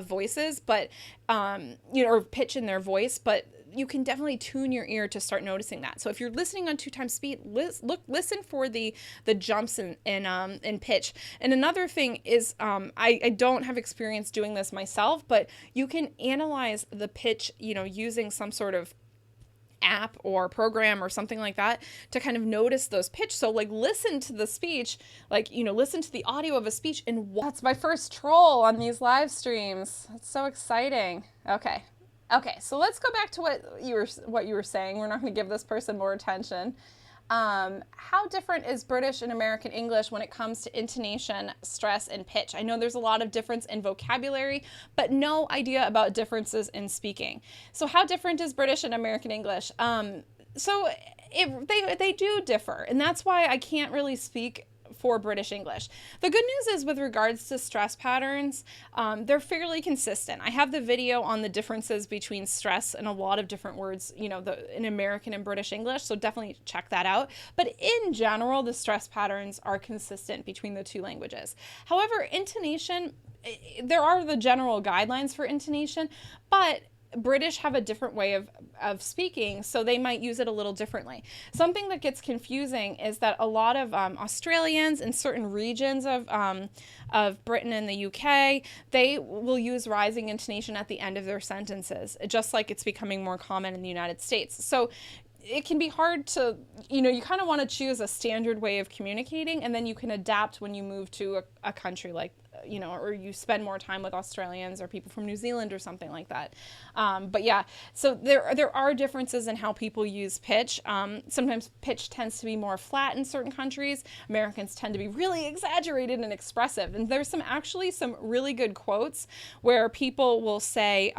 voices, but or pitch in their voice, but you can definitely tune your ear to start noticing that. So if you're listening on 2 times speed, listen for the jumps in pitch. And another thing is, I don't have experience doing this myself, but you can analyze the pitch, using some sort of app or program or something like that to kind of notice those pitch. So listen to the speech, listen to the audio of a speech, and that's my first troll on these live streams. It's so exciting. Okay, so let's go back to what you were saying. We're not going to give this person more attention. How different is British and American English when it comes to intonation, stress, and pitch? I know there's a lot of difference in vocabulary, but no idea about differences in speaking. So how different is British and American English? They do differ, and that's why I can't really speak for British English. The good news is with regards to stress patterns, they're fairly consistent. I have the video on the differences between stress and a lot of different words, in American and British English, so definitely check that out. But in general, the stress patterns are consistent between the 2 languages. However, intonation, there are the general guidelines for intonation, but British have a different way of speaking, so they might use it a little differently. Something that gets confusing is that a lot of Australians in certain regions of Britain and the UK, they will use rising intonation at the end of their sentences, just like it's becoming more common in the United States. So it can be hard to, you kind of want to choose a standard way of communicating, and then you can adapt when you move to a country like or you spend more time with Australians or people from New Zealand or something like that. But yeah, so there are differences in how people use pitch. Sometimes pitch tends to be more flat in certain countries. Americans tend to be really exaggerated and expressive. And there's actually some really good quotes where people will say,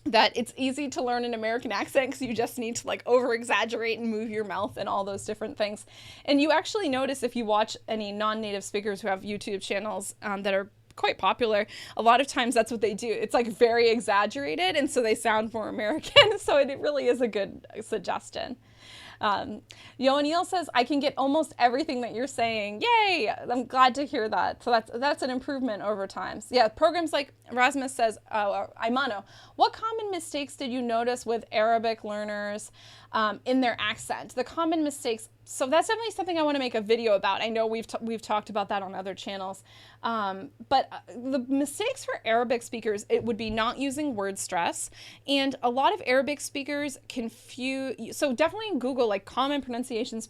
that it's easy to learn an American accent because you just need to like over exaggerate and move your mouth and all those different things. And you actually notice if you watch any non-native speakers who have YouTube channels that are quite popular, a lot of times that's what they do. It's like very exaggerated, and so they sound more American. So it really is a good suggestion. Yoaniel says, I can get almost everything that you're saying. Yay! I'm glad to hear that. So that's an improvement over time. So yeah, programs like Rasmus says, Aimano, what common mistakes did you notice with Arabic learners in their accent? The common mistakes. So that's definitely something I want to make a video about. I know we've talked about that on other channels. But the mistakes for Arabic speakers, it would be not using word stress. And a lot of Arabic speakers confuse, so definitely Google like common pronunciation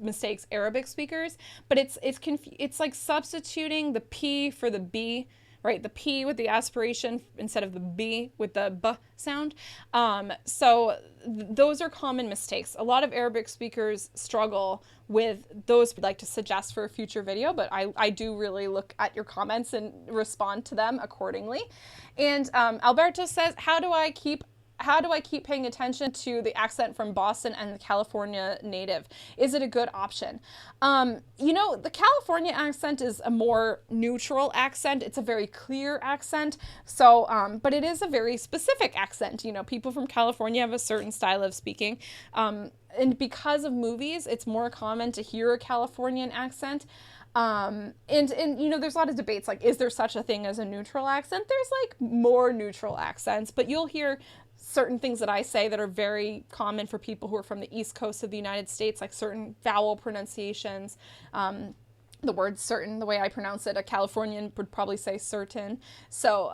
mistakes Arabic speakers, but it's like substituting the P for the B, right? The P with the aspiration instead of the B with the B sound. So those are common mistakes. A lot of Arabic speakers struggle with those. I'd like to suggest for a future video, but I do really look at your comments and respond to them accordingly. And Alberto says, how do I keep paying attention to the accent from Boston and the California native? Is it a good option? The California accent is a more neutral accent. It's a very clear accent. So, but it is a very specific accent. People from California have a certain style of speaking. And because of movies, it's more common to hear a Californian accent. And there's a lot of debates, like, is there such a thing as a neutral accent? There's like more neutral accents, but you'll hear certain things that I say that are very common for people who are from the East Coast of the United States, like certain vowel pronunciations. The word certain, the way I pronounce it, a Californian would probably say certain. So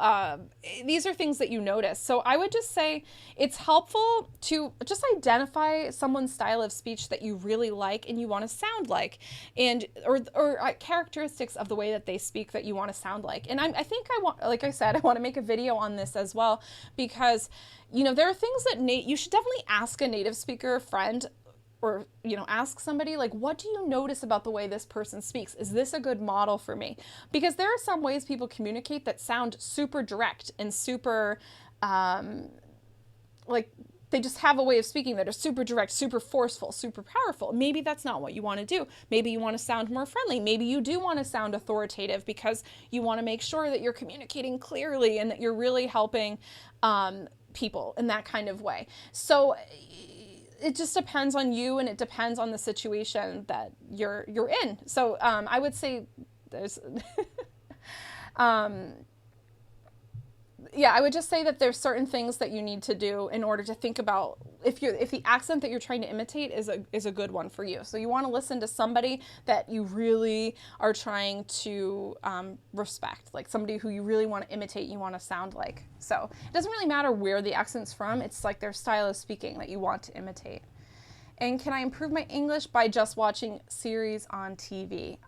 these are things that you notice. So I would just say it's helpful to just identify someone's style of speech that you really like and you want to sound like, and or characteristics of the way that they speak that you want to sound like. And I think like I said, I want to make a video on this as well, because there are things that you should definitely ask a native speaker friend, or ask somebody, like, what do you notice about the way this person speaks? Is this a good model for me? Because there are some ways people communicate that sound super direct and super like they just have a way of speaking that are super direct, super forceful, super powerful. Maybe that's not what you want to do. Maybe you want to sound more friendly. Maybe you do want to sound authoritative because you want to make sure that you're communicating clearly and that you're really helping people in that kind of way. So it just depends on you, and it depends on the situation that you're in. So I would say there's I would just say that there's certain things that you need to do in order to think about if the accent that you're trying to imitate is a good one for you. So you want to listen to somebody that you really are trying to respect, like somebody who you really want to imitate, you want to sound like. So it doesn't really matter where the accent's from. It's like their style of speaking that you want to imitate. And can I improve my English by just watching series on TV?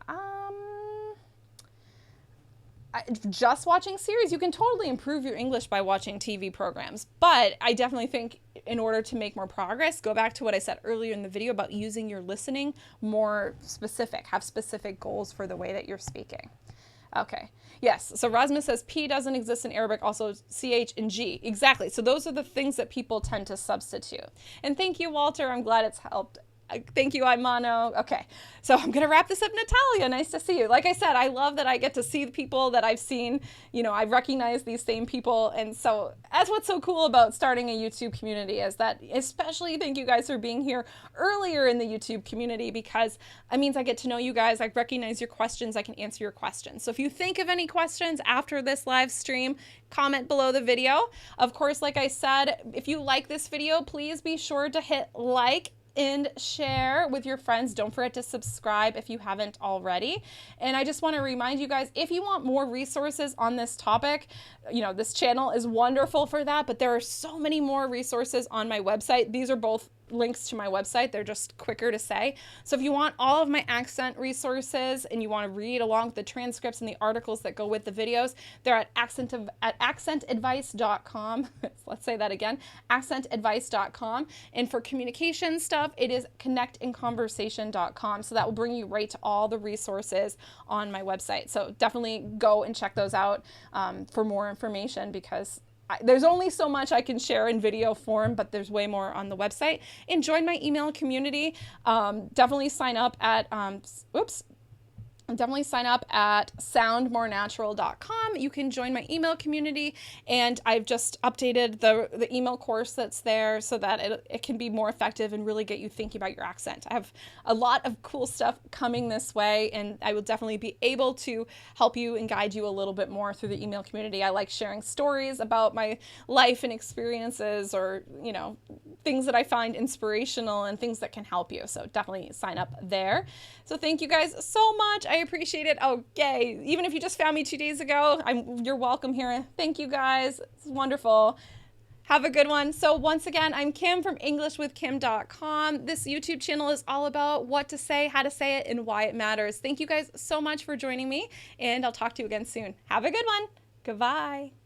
Just watching series, you can totally improve your English by watching TV programs. But I definitely think in order to make more progress, go back to what I said earlier in the video about using your listening more specific, have specific goals for the way that you're speaking. Okay, yes, so Rasmus says P doesn't exist in Arabic, also CH and G. Exactly, so those are the things that people tend to substitute. And thank you, Walter, I'm glad it's helped. Thank you, Aimano. Okay, so I'm going to wrap this up. Natalia, nice to see you. Like I said, I love that I get to see the people that I've seen. I recognize these same people. And so that's what's so cool about starting a YouTube community, is that, especially thank you guys for being here earlier in the YouTube community, because it means I get to know you guys. I recognize your questions. I can answer your questions. So if you think of any questions after this live stream, comment below the video. Of course, like I said, if you like this video, please be sure to hit like and share with your friends. Don't forget to subscribe if you haven't already. And I just want to remind you guys, if you want more resources on this topic, this channel is wonderful for that, but there are so many more resources on my website. These are both links to my website. They're just quicker to say. So if you want all of my accent resources and you want to read along with the transcripts and the articles that go with the videos, they're at accentadvice.com. Let's say that again, accentadvice.com. And for communication stuff, it is connectandconversation.com. So that will bring you right to all the resources on my website. So definitely go and check those out for more information, because there's only so much I can share in video form, but there's way more on the website. And join my email community. Definitely sign up at, definitely sign up at soundmorenatural.com. You can join my email community, and I've just updated the email course that's there so that it can be more effective and really get you thinking about your accent. I have a lot of cool stuff coming this way, and I will definitely be able to help you and guide you a little bit more through the email community. I like sharing stories about my life and experiences, or, you know, things that I find inspirational and things that can help you. So definitely sign up there. So thank you guys so much. I appreciate it. Okay, even if you just found me 2 days ago, you're welcome here. Thank you guys. It's wonderful. Have a good one. So once again, I'm Kim from EnglishWithKim.com. This YouTube channel is all about what to say, how to say it, and why it matters. Thank you guys so much for joining me, and I'll talk to you again soon. Have a good one. Goodbye.